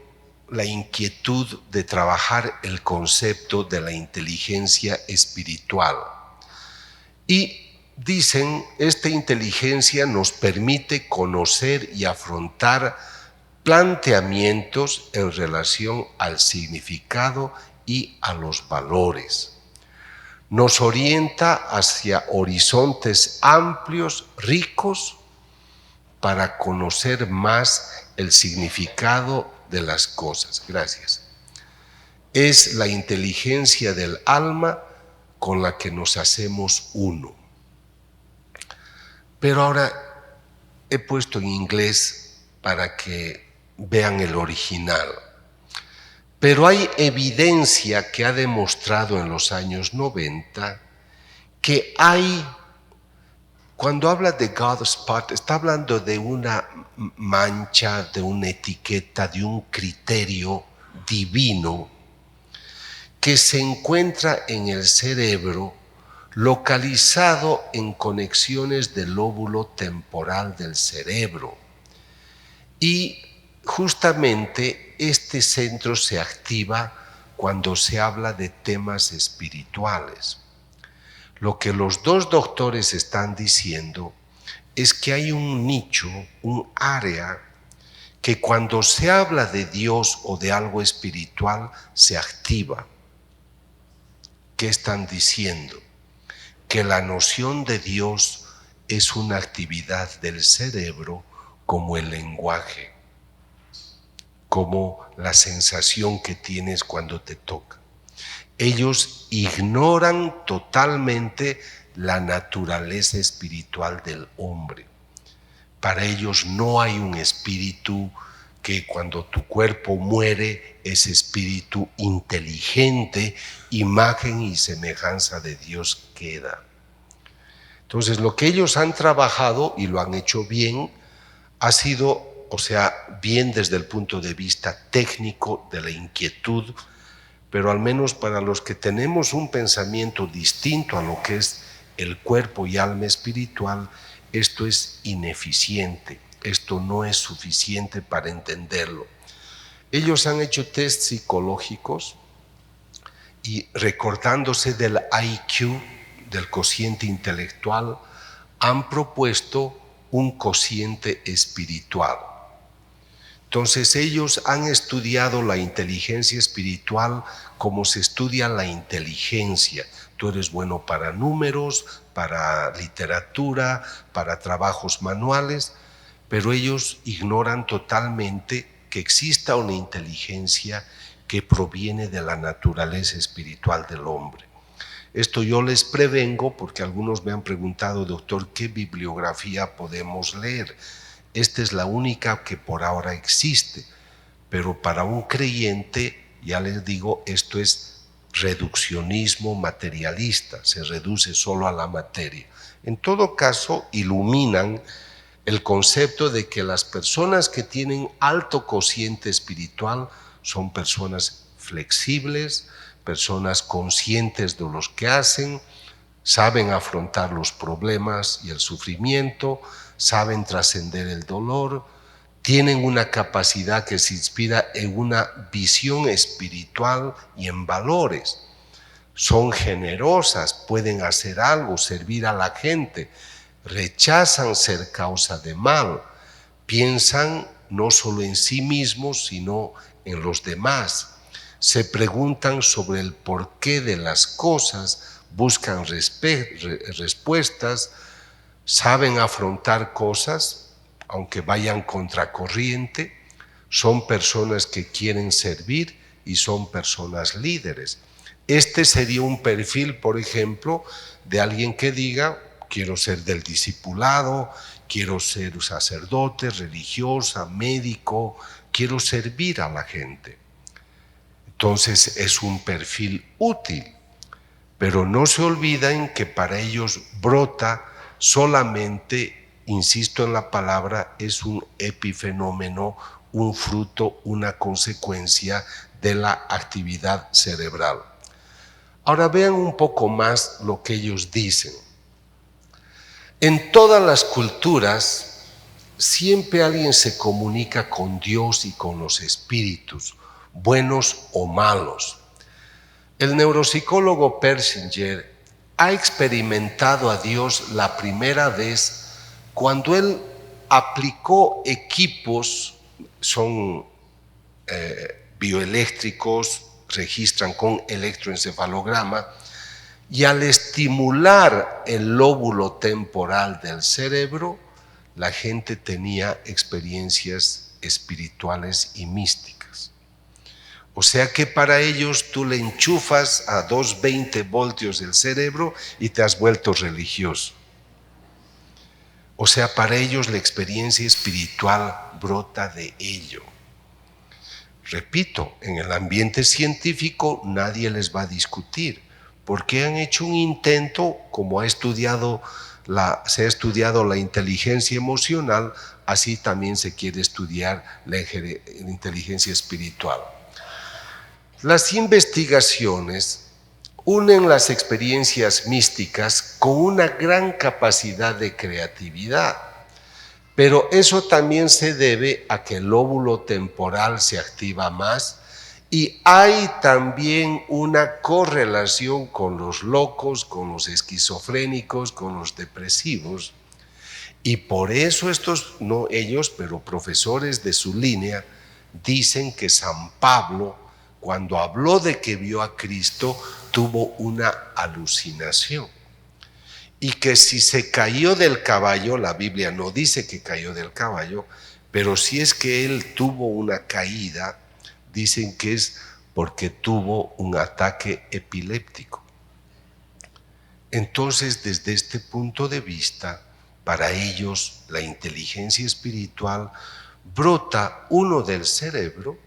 la inquietud de trabajar el concepto de la inteligencia espiritual y dicen, esta inteligencia nos permite conocer y afrontar planteamientos en relación al significado y a los valores. Nos orienta hacia horizontes amplios, ricos, para conocer más el significado de las cosas. Gracias. Es la inteligencia del alma con la que nos hacemos uno. Pero ahora he puesto en inglés para que vean el original. Pero hay evidencia que ha demostrado en los años 90 que hay, cuando habla de God spot, está hablando de una mancha, de una etiqueta, de un criterio divino que se encuentra en el cerebro, localizado en conexiones del lóbulo temporal del cerebro. Y justamente este centro se activa cuando se habla de temas espirituales. Lo que los dos doctores están diciendo es que hay un nicho, un área, que cuando se habla de Dios o de algo espiritual se activa. ¿Qué están diciendo? Que la noción de Dios es una actividad del cerebro como el lenguaje, como la sensación que tienes cuando te toca. Ellos ignoran totalmente la naturaleza espiritual del hombre. Para ellos no hay un espíritu que cuando tu cuerpo muere, ese espíritu inteligente, imagen y semejanza de Dios queda. Entonces lo que ellos han trabajado y lo han hecho bien ha sido, bien desde el punto de vista técnico de la inquietud, pero al menos para los que tenemos un pensamiento distinto a lo que es el cuerpo y alma espiritual, esto es ineficiente, esto no es suficiente para entenderlo. Ellos han hecho tests psicológicos y, recordándose del IQ, del cociente intelectual, han propuesto un cociente espiritual. Entonces ellos han estudiado la inteligencia espiritual como se estudia la inteligencia. Tú eres bueno para números, para literatura, para trabajos manuales, pero ellos ignoran totalmente que exista una inteligencia que proviene de la naturaleza espiritual del hombre. Esto yo les prevengo porque algunos me han preguntado, doctor, ¿qué bibliografía podemos leer? Esta es la única que por ahora existe, pero para un creyente, ya les digo, esto es reduccionismo materialista, se reduce solo a la materia. En todo caso, iluminan el concepto de que las personas que tienen alto cociente espiritual son personas flexibles, personas conscientes de lo que hacen, saben afrontar los problemas y el sufrimiento, saben trascender el dolor, tienen una capacidad que se inspira en una visión espiritual y en valores. Son generosas, pueden hacer algo, servir a la gente, rechazan ser causa de mal, piensan no solo en sí mismos, sino en los demás. Se preguntan sobre el porqué de las cosas, buscan respuestas, saben afrontar cosas, aunque vayan contracorriente, son personas que quieren servir y son personas líderes. Este sería un perfil, por ejemplo, de alguien que diga, quiero ser del discipulado, quiero ser sacerdote, religiosa, médico, quiero servir a la gente. Entonces es un perfil útil, pero no se olviden que para ellos brota solamente, insisto en la palabra, es un epifenómeno, un fruto, una consecuencia de la actividad cerebral. Ahora vean un poco más lo que ellos dicen. En todas las culturas siempre alguien se comunica con Dios y con los espíritus, buenos o malos. El neuropsicólogo Persinger ha experimentado a Dios la primera vez cuando él aplicó equipos, son bioeléctricos, registran con electroencefalograma, y al estimular el lóbulo temporal del cerebro, la gente tenía experiencias espirituales y místicas. O sea que para ellos tú le enchufas a 220 voltios el cerebro y te has vuelto religioso. O sea, para ellos la experiencia espiritual brota de ello. Repito, en el ambiente científico nadie les va a discutir, porque han hecho un intento, como se ha estudiado la inteligencia emocional, así también se quiere estudiar la inteligencia espiritual. Las investigaciones unen las experiencias místicas con una gran capacidad de creatividad, pero eso también se debe a que el lóbulo temporal se activa más y hay también una correlación con los locos, con los esquizofrénicos, con los depresivos, y por eso estos, no ellos, pero profesores de su línea, dicen que San Pablo, cuando habló de que vio a Cristo, tuvo una alucinación. Y que si se cayó del caballo, la Biblia no dice que cayó del caballo, pero si es que él tuvo una caída, dicen que es porque tuvo un ataque epiléptico. Entonces, desde este punto de vista, para ellos la inteligencia espiritual brota uno del cerebro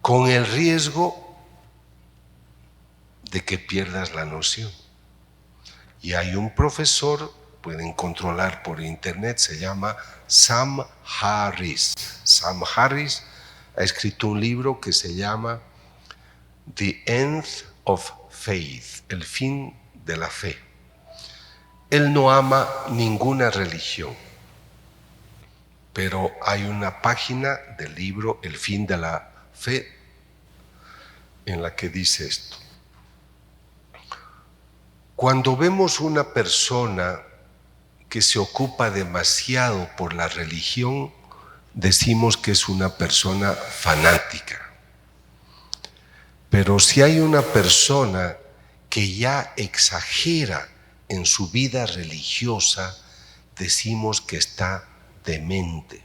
con el riesgo de que pierdas la noción. Y hay un profesor, pueden controlar por internet, se llama Sam Harris. Sam Harris ha escrito un libro que se llama The End of Faith, el fin de la fe. Él no ama ninguna religión, pero hay una página del libro El fin de la fe en la que dice esto. Cuando vemos una persona que se ocupa demasiado por la religión, decimos que es una persona fanática. Pero si hay una persona que ya exagera en su vida religiosa, decimos que está demente.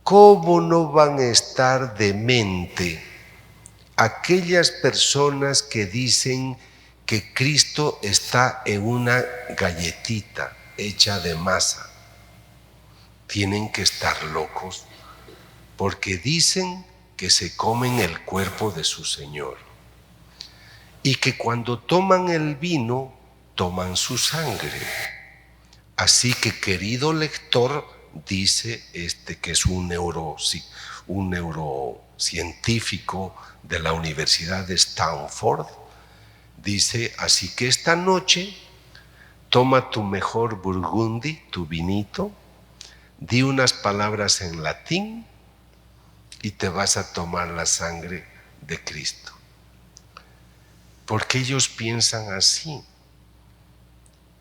¿Cómo no van a estar demente aquellas personas que dicen que Cristo está en una galletita hecha de masa? Tienen que estar locos, porque dicen que se comen el cuerpo de su Señor y que cuando toman el vino, toman su sangre. Así que, querido lector, dice que es un neurocientífico de la Universidad de Stanford, dice, así que esta noche toma tu mejor burgundy, tu vinito, di unas palabras en latín y te vas a tomar la sangre de Cristo. Porque ellos piensan así.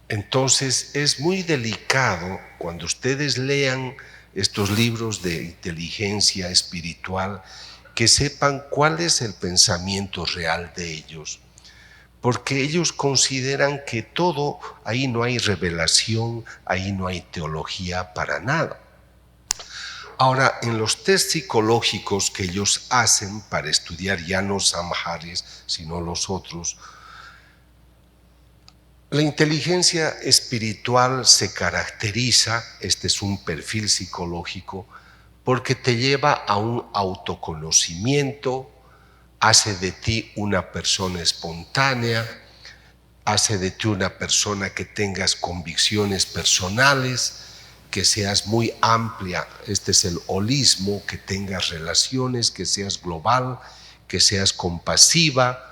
Entonces es muy delicado cuando ustedes lean estos libros de inteligencia espiritual, que sepan cuál es el pensamiento real de ellos, porque ellos consideran que todo, ahí no hay revelación, ahí no hay teología para nada. Ahora, en los test psicológicos que ellos hacen para estudiar ya no samharis, sino los otros, la inteligencia espiritual se caracteriza, este es un perfil psicológico, porque te lleva a un autoconocimiento, hace de ti una persona espontánea, hace de ti una persona que tengas convicciones personales, que seas muy amplia, este es el holismo, que tengas relaciones, que seas global, que seas compasiva,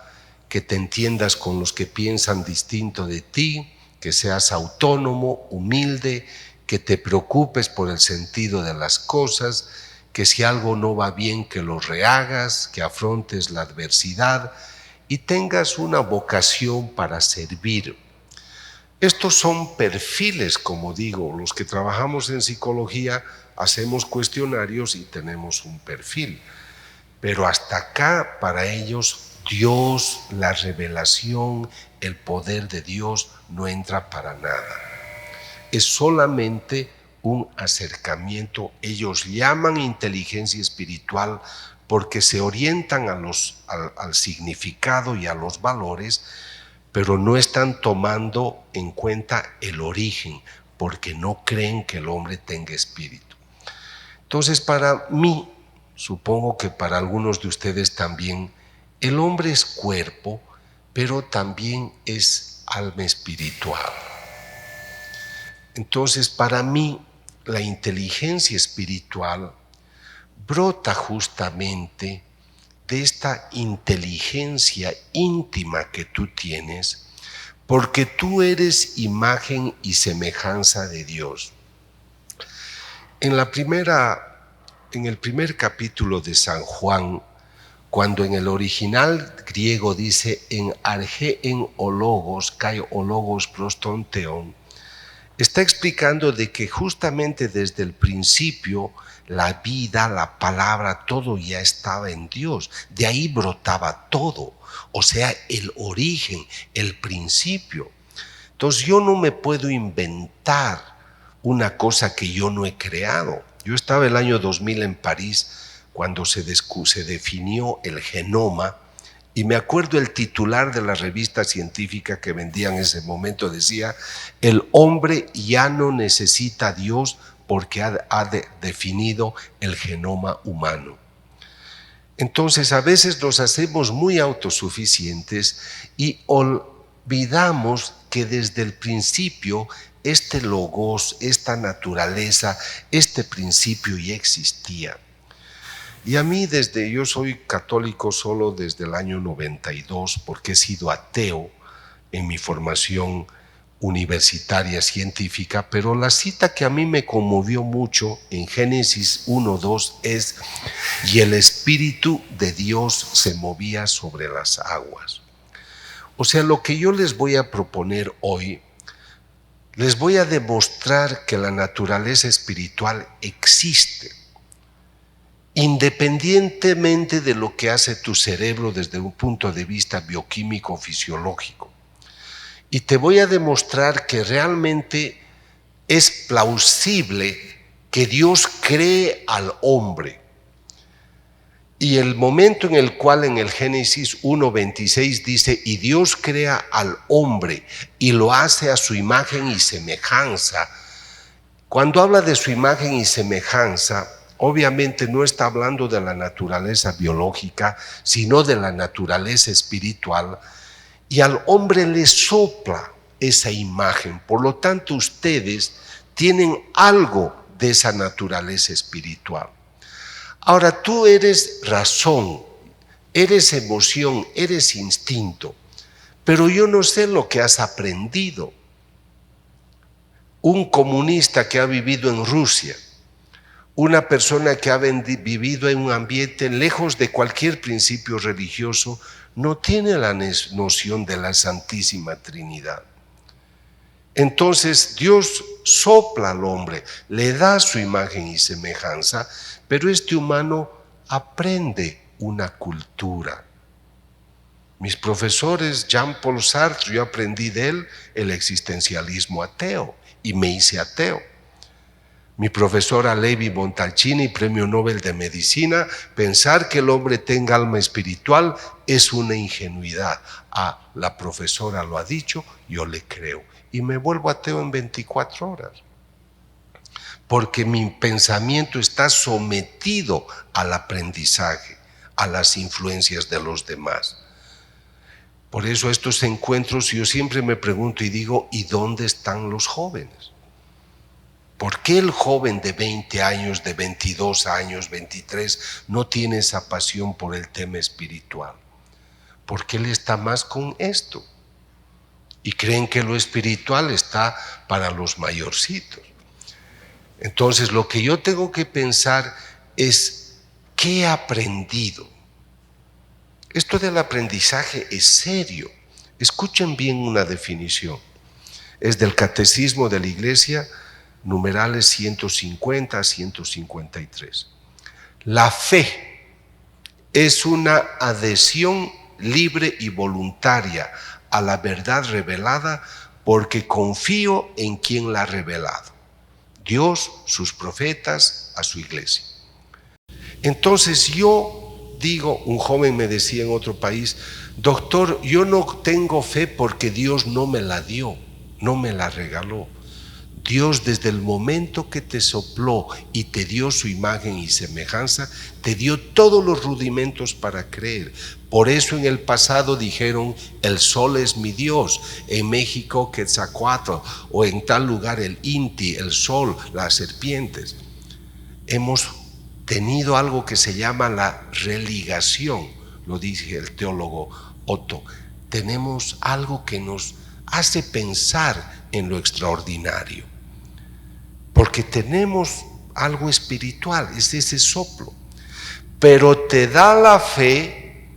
que te entiendas con los que piensan distinto de ti, que seas autónomo, humilde, que te preocupes por el sentido de las cosas, que si algo no va bien que lo rehagas, que afrontes la adversidad y tengas una vocación para servir. Estos son perfiles, como digo, los que trabajamos en psicología hacemos cuestionarios y tenemos un perfil. Pero hasta acá, para ellos, Dios, la revelación, el poder de Dios no entra para nada. Es solamente un acercamiento. Ellos llaman inteligencia espiritual porque se orientan al significado y a los valores, pero no están tomando en cuenta el origen, porque no creen que el hombre tenga espíritu. Entonces, para mí, supongo que para algunos de ustedes también, el hombre es cuerpo, pero también es alma espiritual. Entonces, para mí, la inteligencia espiritual brota justamente de esta inteligencia íntima que tú tienes, porque tú eres imagen y semejanza de Dios. En el primer capítulo de San Juan, cuando en el original griego dice en arge en ologos, kai ologos proston theon, está explicando de que justamente desde el principio la vida, la palabra, todo ya estaba en Dios. De ahí brotaba todo, o sea, el origen, el principio. Entonces yo no me puedo inventar una cosa que yo no he creado. Yo estaba el año 2000 en París cuando se definió el genoma, y me acuerdo el titular de la revista científica que vendía en ese momento decía: el hombre ya no necesita a Dios porque ha definido el genoma humano. Entonces a veces nos hacemos muy autosuficientes y olvidamos que desde el principio este logos, esta naturaleza, este principio ya existía. Y a mí yo soy católico solo desde el año 92 porque he sido ateo en mi formación universitaria científica, pero la cita que a mí me conmovió mucho en Génesis 1:2 es: y el Espíritu de Dios se movía sobre las aguas. O sea, lo que yo les voy a proponer hoy Les voy a demostrar que la naturaleza espiritual existe, independientemente de lo que hace tu cerebro desde un punto de vista bioquímico o fisiológico. Y te voy a demostrar que realmente es plausible que Dios cree al hombre. Y el momento en el cual en el Génesis 1:26 dice, y Dios crea al hombre y lo hace a su imagen y semejanza. Cuando habla de su imagen y semejanza, obviamente no está hablando de la naturaleza biológica, sino de la naturaleza espiritual. Y al hombre le sopla esa imagen. Por lo tanto, ustedes tienen algo de esa naturaleza espiritual. Ahora, tú eres razón, eres emoción, eres instinto, pero yo no sé lo que has aprendido. Un comunista que ha vivido en Rusia, una persona que ha vivido en un ambiente lejos de cualquier principio religioso, no tiene la noción de la Santísima Trinidad. Entonces Dios sopla al hombre, le da su imagen y semejanza, pero este humano aprende una cultura. Mis profesores, Jean-Paul Sartre, yo aprendí de él el existencialismo ateo y me hice ateo. Mi profesora Levi Montalcini, premio Nobel de Medicina, pensar que el hombre tenga alma espiritual es una ingenuidad. Ah, la profesora lo ha dicho, yo le creo. Y me vuelvo ateo en 24 horas. Porque mi pensamiento está sometido al aprendizaje, a las influencias de los demás. Por eso estos encuentros yo siempre me pregunto y digo, ¿y dónde están los jóvenes? ¿Por qué el joven de 20 años, de 22 años, 23, no tiene esa pasión por el tema espiritual? Porque él está más con esto. Y creen que lo espiritual está para los mayorcitos. Entonces, lo que yo tengo que pensar es, ¿qué he aprendido? Esto del aprendizaje es serio. Escuchen bien una definición. Es del Catecismo de la Iglesia, numerales 150 a 153. La fe es una adhesión libre y voluntaria a la verdad revelada porque confío en quien la ha revelado. Dios, sus profetas, a su iglesia. Entonces yo digo, un joven me decía en otro país, doctor, yo no tengo fe porque Dios no me la dio, no me la regaló. Dios desde el momento que te sopló y te dio su imagen y semejanza, te dio todos los rudimentos para creer. Por eso en el pasado dijeron, el sol es mi Dios, en México Quetzalcóatl, o en tal lugar el Inti, el sol, las serpientes. Hemos tenido algo que se llama la religación, lo dice el teólogo Otto. Tenemos algo que nos hace pensar en lo extraordinario. Porque tenemos algo espiritual, es ese soplo. Pero te da la fe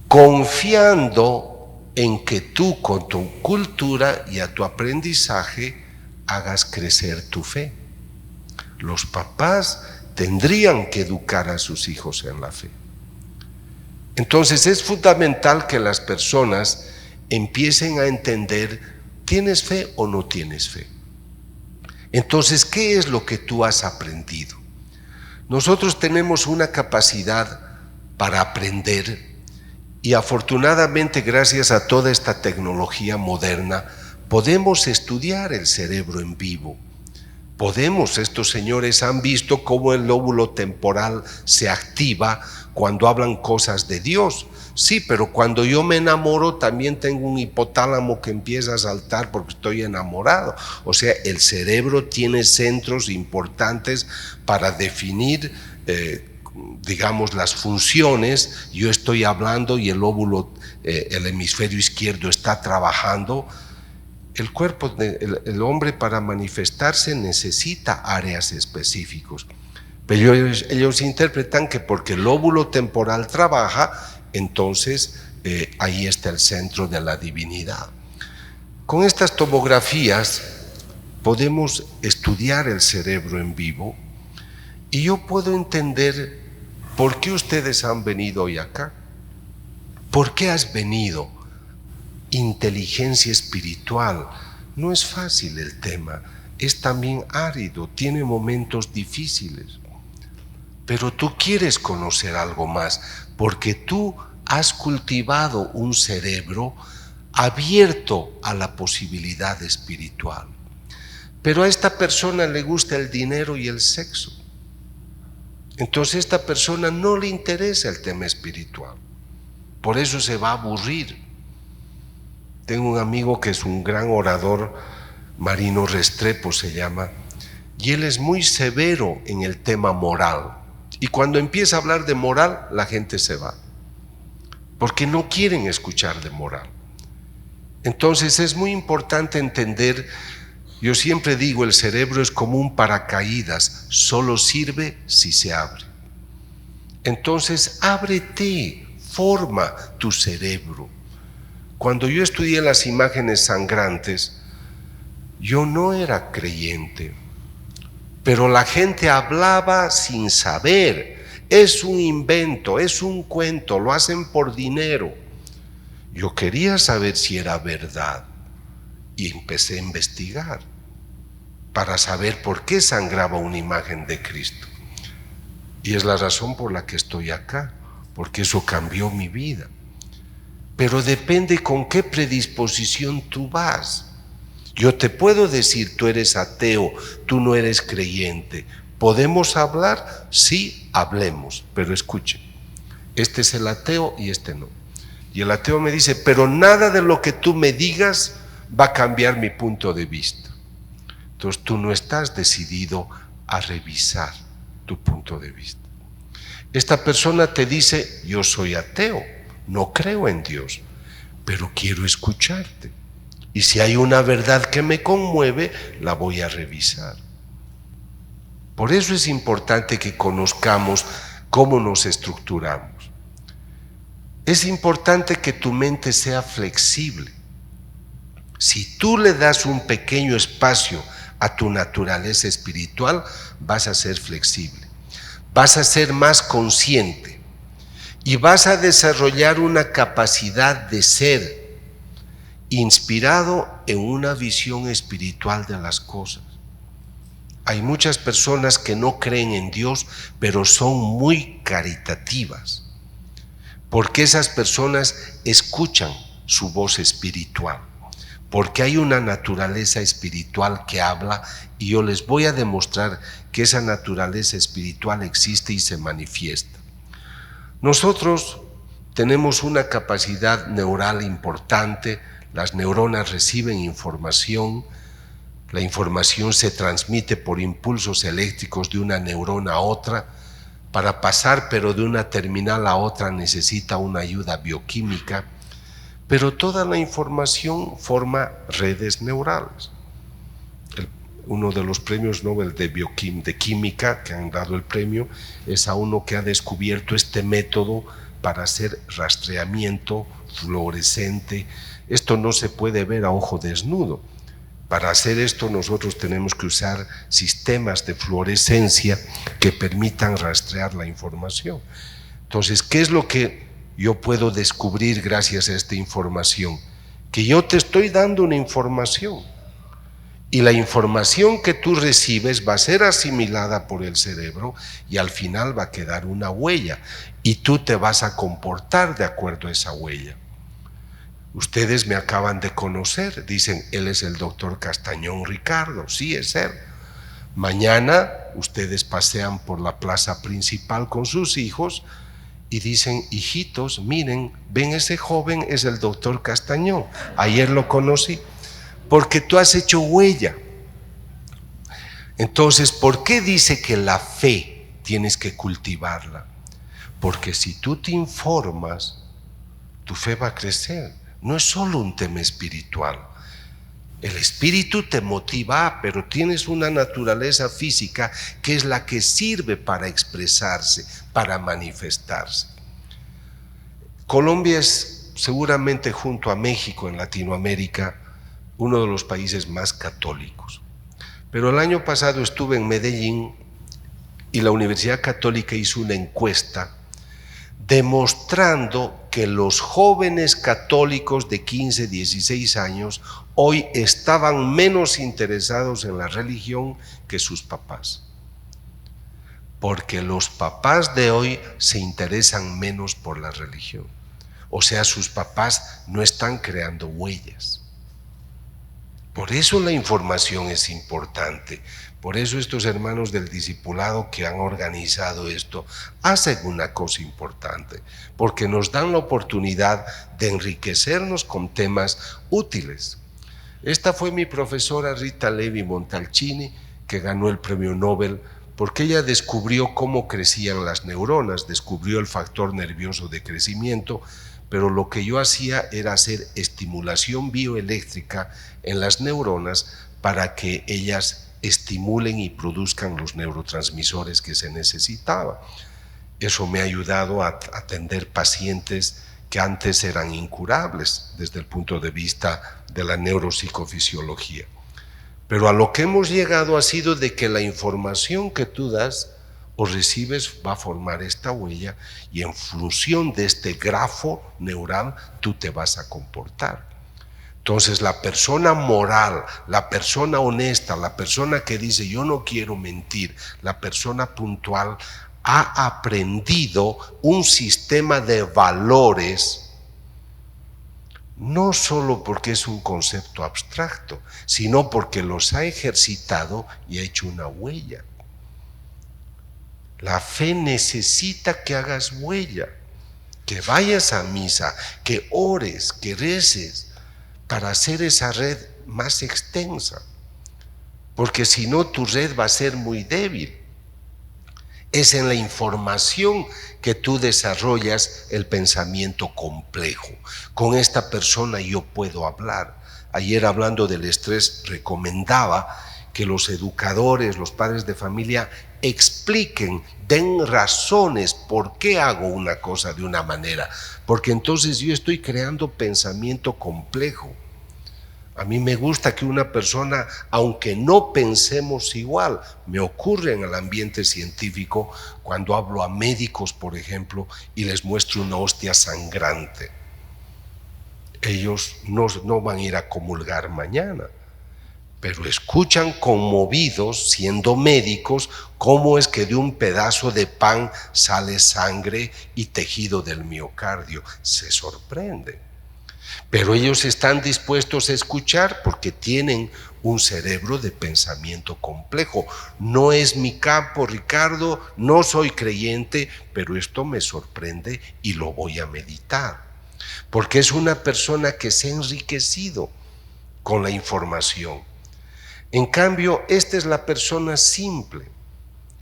confiando en que tú con tu cultura y a tu aprendizaje hagas crecer tu fe. Los papás tendrían que educar a sus hijos en la fe. Entonces es fundamental que las personas empiecen a entender, ¿tienes fe o no tienes fe? Entonces, ¿qué es lo que tú has aprendido? Nosotros tenemos una capacidad para aprender y afortunadamente gracias a toda esta tecnología moderna podemos estudiar el cerebro en vivo. Estos señores han visto cómo el lóbulo temporal se activa cuando hablan cosas de Dios. Sí, pero cuando yo me enamoro también tengo un hipotálamo que empieza a saltar porque estoy enamorado. O sea, el cerebro tiene centros importantes para definir, digamos, las funciones. Yo estoy hablando y el lóbulo, el hemisferio izquierdo está trabajando. El cuerpo del hombre para manifestarse necesita áreas específicas. Pero ellos interpretan que porque el lóbulo temporal trabaja, entonces ahí está el centro de la divinidad. Con estas tomografías podemos estudiar el cerebro en vivo y yo puedo entender por qué ustedes han venido hoy acá. ¿Por qué has venido? Inteligencia espiritual. No es fácil el tema, es también árido, tiene momentos difíciles. Pero tú quieres conocer algo más, porque tú has cultivado un cerebro abierto a la posibilidad espiritual. Pero a esta persona le gusta el dinero y el sexo. Entonces a esta persona no le interesa el tema espiritual. Por eso se va a aburrir. Tengo un amigo que es un gran orador, Marino Restrepo se llama, y él es muy severo en el tema moral. Y cuando empieza a hablar de moral, la gente se va, porque no quieren escuchar de moral. Entonces es muy importante entender, yo siempre digo, el cerebro es como un paracaídas, solo sirve si se abre. Entonces ábrete, forma tu cerebro. Cuando yo estudié las imágenes sangrantes, yo no era creyente, pero la gente hablaba sin saber. Es un invento, es un cuento, lo hacen por dinero. Yo quería saber si era verdad y empecé a investigar para saber por qué sangraba una imagen de Cristo. Y es la razón por la que estoy acá, porque eso cambió mi vida. Pero depende con qué predisposición tú vas. Yo te puedo decir, tú eres ateo, tú no eres creyente. ¿Podemos hablar? Sí, hablemos, pero escuchen, este es el ateo y este no. Y el ateo me dice, pero nada de lo que tú me digas va a cambiar mi punto de vista. Entonces tú no estás decidido a revisar tu punto de vista. Esta persona te dice, yo soy ateo, no creo en Dios, pero quiero escucharte. Y si hay una verdad que me conmueve, la voy a revisar. Por eso es importante que conozcamos cómo nos estructuramos. Es importante que tu mente sea flexible. Si tú le das un pequeño espacio a tu naturaleza espiritual, vas a ser flexible, vas a ser más consciente y vas a desarrollar una capacidad de ser inspirado en una visión espiritual de las cosas. Hay muchas personas que no creen en Dios, pero son muy caritativas, porque esas personas escuchan su voz espiritual, porque hay una naturaleza espiritual que habla, y yo les voy a demostrar que esa naturaleza espiritual existe y se manifiesta. Nosotros tenemos una capacidad neural importante. Las neuronas reciben información, la información se transmite por impulsos eléctricos de una neurona a otra. Para pasar, pero de una terminal a otra, necesita una ayuda bioquímica, pero toda la información forma redes neurales. Uno de los premios Nobel de química que han dado el premio es a uno que ha descubierto este método para hacer rastreamiento fluorescente. Esto no se puede ver a ojo desnudo. Para hacer esto nosotros tenemos que usar sistemas de fluorescencia que permitan rastrear la información. Entonces, ¿qué es lo que yo puedo descubrir gracias a esta información? Que yo te estoy dando una información y la información que tú recibes va a ser asimilada por el cerebro y al final va a quedar una huella y tú te vas a comportar de acuerdo a esa huella. Ustedes me acaban de conocer, dicen, él es el doctor Castañón Ricardo. Sí, es él. Mañana ustedes pasean por la plaza principal con sus hijos y dicen, hijitos, miren, ven, ese joven es el doctor Castañón. Ayer lo conocí, porque tú has hecho huella. Entonces, ¿por qué dice que la fe tienes que cultivarla? Porque si tú te informas, tu fe va a crecer. No es solo un tema espiritual. El espíritu te motiva, pero tienes una naturaleza física que es la que sirve para expresarse, para manifestarse. Colombia es seguramente, junto a México en Latinoamérica, uno de los países más católicos. Pero el año pasado estuve en Medellín y la Universidad Católica hizo una encuesta demostrando que los jóvenes católicos de 15, 16 años hoy estaban menos interesados en la religión que sus papás. Porque los papás de hoy se interesan menos por la religión. O sea, sus papás no están creando huellas. Por eso la información es importante. Por eso estos hermanos del discipulado que han organizado esto hacen una cosa importante, porque nos dan la oportunidad de enriquecernos con temas útiles. Esta fue mi profesora Rita Levi Montalcini, que ganó el premio Nobel porque ella descubrió cómo crecían las neuronas, descubrió el factor nervioso de crecimiento, pero lo que yo hacía era hacer estimulación bioeléctrica en las neuronas para que ellas estimulen y produzcan los neurotransmisores que se necesitaba. Eso me ha ayudado a atender pacientes que antes eran incurables desde el punto de vista de la neuropsicofisiología. Pero a lo que hemos llegado ha sido de que la información que tú das o recibes va a formar esta huella y en función de este grafo neural tú te vas a comportar. Entonces la persona moral, la persona honesta, la persona que dice yo no quiero mentir, la persona puntual ha aprendido un sistema de valores, no solo porque es un concepto abstracto, sino porque los ha ejercitado y ha hecho una huella. La fe necesita que hagas huella, que vayas a misa, que ores, que reces, para hacer esa red más extensa, porque si no tu red va a ser muy débil. Es en la información que tú desarrollas el pensamiento complejo. Con esta persona yo puedo hablar. Ayer hablando del estrés recomendaba que los educadores, los padres de familia expliquen, den razones por qué hago una cosa de una manera, porque entonces yo estoy creando pensamiento complejo. A mí me gusta que una persona, aunque no pensemos igual, me ocurre en el ambiente científico cuando hablo a médicos, por ejemplo, y les muestro una hostia sangrante. Ellos no van a ir a comulgar mañana, pero escuchan conmovidos, siendo médicos, cómo es que de un pedazo de pan sale sangre y tejido del miocardio. Se sorprenden. Pero ellos están dispuestos a escuchar porque tienen un cerebro de pensamiento complejo. No es mi campo, Ricardo, no soy creyente, pero esto me sorprende y lo voy a meditar. Porque es una persona que se ha enriquecido con la información. En cambio, esta es la persona simple.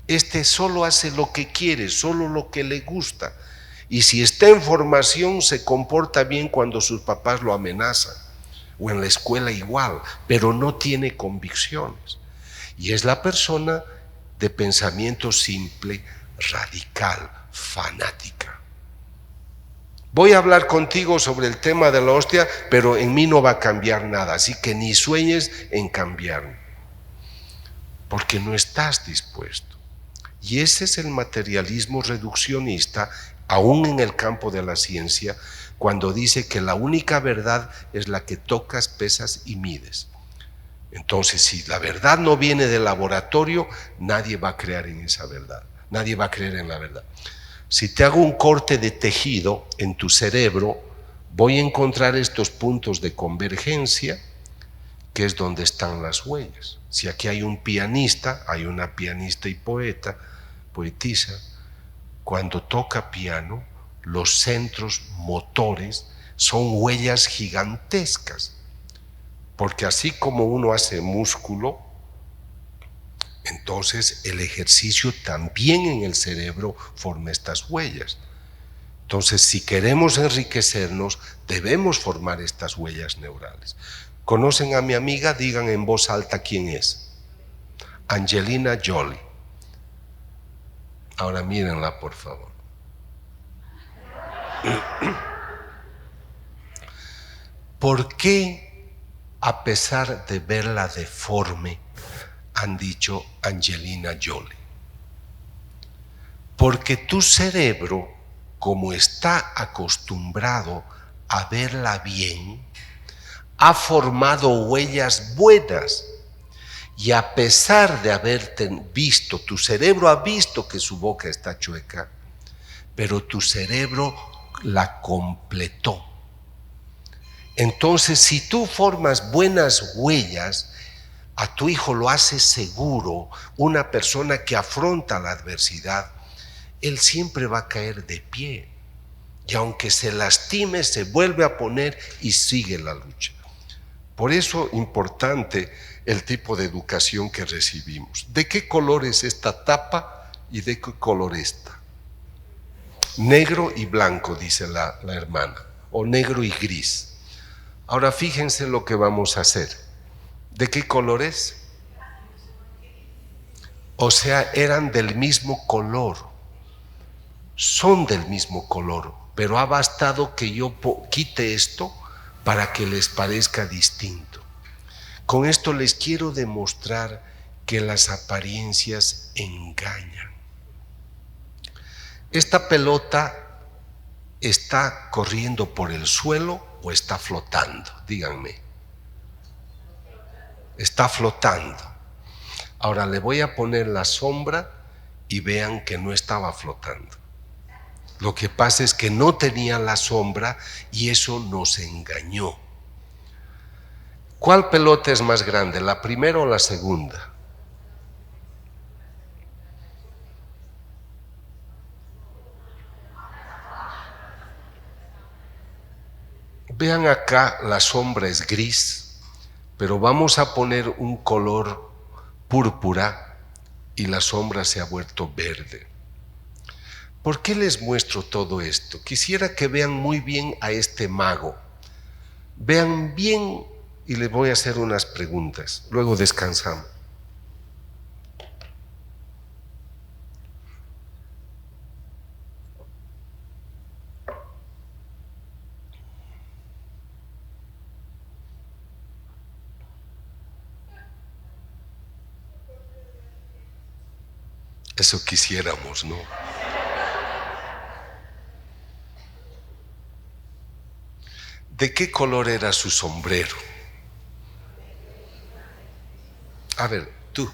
Este solo hace lo que quiere, solo lo que le gusta. Y si está en formación, se comporta bien cuando sus papás lo amenazan, o en la escuela igual, pero no tiene convicciones. Y es la persona de pensamiento simple, radical, fanática. Voy a hablar contigo sobre el tema de la hostia, pero en mí no va a cambiar nada, así que ni sueñes en cambiarme, porque no estás dispuesto. Y ese es el materialismo reduccionista, aún en el campo de la ciencia, cuando dice que la única verdad es la que tocas, pesas y mides. Entonces, si la verdad no viene del laboratorio, nadie va a creer en esa verdad, nadie va a creer en la verdad. Si te hago un corte de tejido en tu cerebro, voy a encontrar estos puntos de convergencia, que es donde están las huellas. Si aquí hay un pianista, hay una pianista y poetisa, cuando toca piano, los centros motores son huellas gigantescas, porque así como uno hace músculo, entonces el ejercicio también en el cerebro forma estas huellas. Entonces, si queremos enriquecernos, debemos formar estas huellas neurales. ¿Conocen a mi amiga? Digan en voz alta quién es. Angelina Jolie. Ahora mírenla, por favor. ¿Por qué, a pesar de verla deforme, han dicho Angelina Jolie. Porque tu cerebro, como está acostumbrado a verla bien, ha formado huellas buenas. Y a pesar de haberte visto, tu cerebro ha visto que su boca está chueca, pero tu cerebro la completó. Entonces, si tú formas buenas huellas, a tu hijo lo haces seguro, una persona que afronta la adversidad, él siempre va a caer de pie. Y aunque se lastime, se vuelve a poner y sigue la lucha. Por eso es importante el tipo de educación que recibimos. ¿De qué color es esta tapa y de qué color esta? Negro y blanco, dice la hermana, o negro y gris. Ahora fíjense lo que vamos a hacer. ¿De qué color es? O sea, eran del mismo color. Son del mismo color, pero ha bastado que yo quite esto para que les parezca distinto. Con esto les quiero demostrar que las apariencias engañan. ¿Esta pelota está corriendo por el suelo o está flotando? Díganme. Está flotando. Ahora le voy a poner la sombra y vean que no estaba flotando. Lo que pasa es que no tenía la sombra y eso nos engañó. ¿Cuál pelota es más grande, la primera o la segunda? Vean acá, la sombra es gris, pero vamos a poner un color púrpura y la sombra se ha vuelto verde. ¿Por qué les muestro todo esto? Quisiera que vean muy bien a este mago. Vean bien y les voy a hacer unas preguntas. Luego descansamos. Eso quisiéramos, ¿no? ¿De qué color era su sombrero? A ver, tú.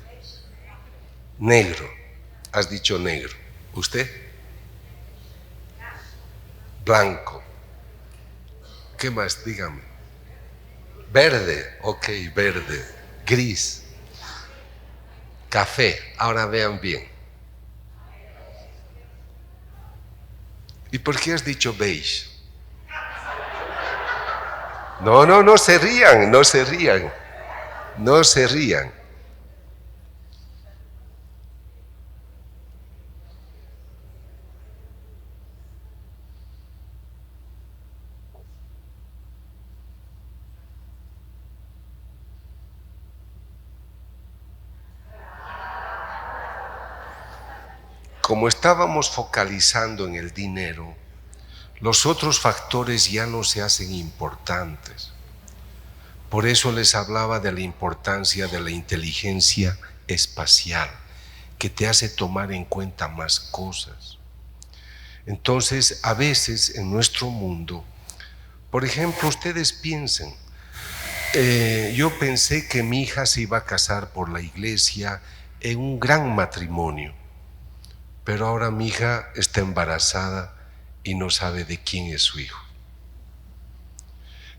Negro. Has dicho negro. ¿Usted? Blanco. ¿Qué más? Dígame. Verde. Ok, verde. Gris. Café. Ahora vean bien. ¿Y por qué has dicho beige? No, no, no se rían, no se rían. No se rían. Como estábamos focalizando en el dinero, los otros factores ya no se hacen importantes. Por eso les hablaba de la importancia de la inteligencia espacial, que te hace tomar en cuenta más cosas. Entonces, a veces en nuestro mundo, por ejemplo, ustedes piensen, yo pensé que mi hija se iba a casar por la iglesia en un gran matrimonio, pero ahora mi hija está embarazada y no sabe de quién es su hijo.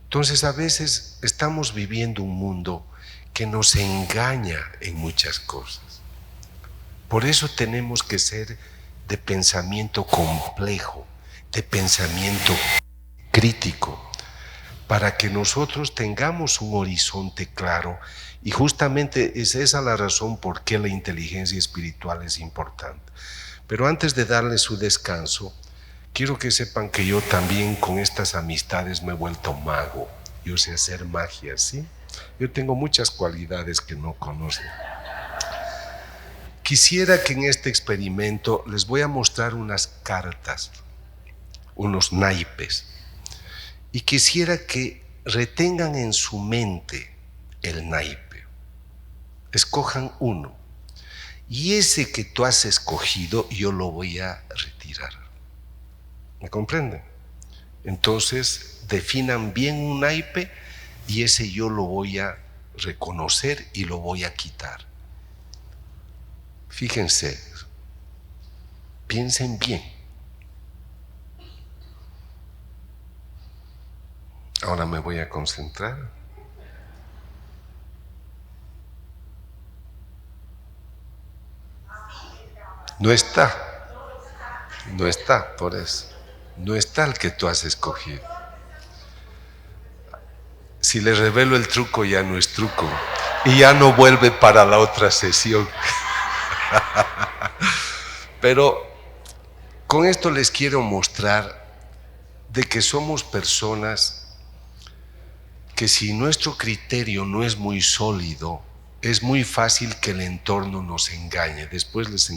Entonces a veces estamos viviendo un mundo que nos engaña en muchas cosas. Por eso tenemos que ser de pensamiento complejo, de pensamiento crítico, para que nosotros tengamos un horizonte claro. Y justamente es esa la razón por qué la inteligencia espiritual es importante. Pero antes de darles su descanso, quiero que sepan que yo también con estas amistades me he vuelto mago. Yo sé hacer magia, ¿sí? Yo tengo muchas cualidades que no conocen. Quisiera que en este experimento les voy a mostrar unas cartas, unos naipes, y quisiera que retengan en su mente el naipe. Escojan uno. Y ese que tú has escogido, yo lo voy a retirar. ¿Me comprenden? Entonces, definan bien un naipe y ese yo lo voy a reconocer y lo voy a quitar. Fíjense, piensen bien. Ahora me voy a concentrar. No está, no está, por eso. No está el que tú has escogido. Si le revelo el truco, ya no es truco. Y ya no vuelve para la otra sesión. Pero con esto les quiero mostrar de que somos personas que si nuestro criterio no es muy sólido, es muy fácil que el entorno nos engañe. Después les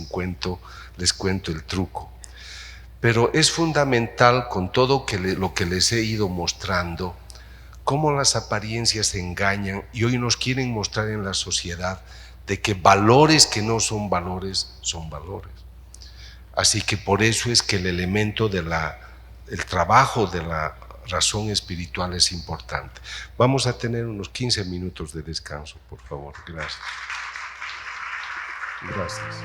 cuento el truco. Pero es fundamental con todo lo que les he ido mostrando, cómo las apariencias engañan y hoy nos quieren mostrar en la sociedad de que valores que no son valores, son valores. Así que por eso es que el elemento el trabajo de la razón espiritual es importante. Vamos a tener unos 15 minutos de descanso, por favor. Gracias. Gracias.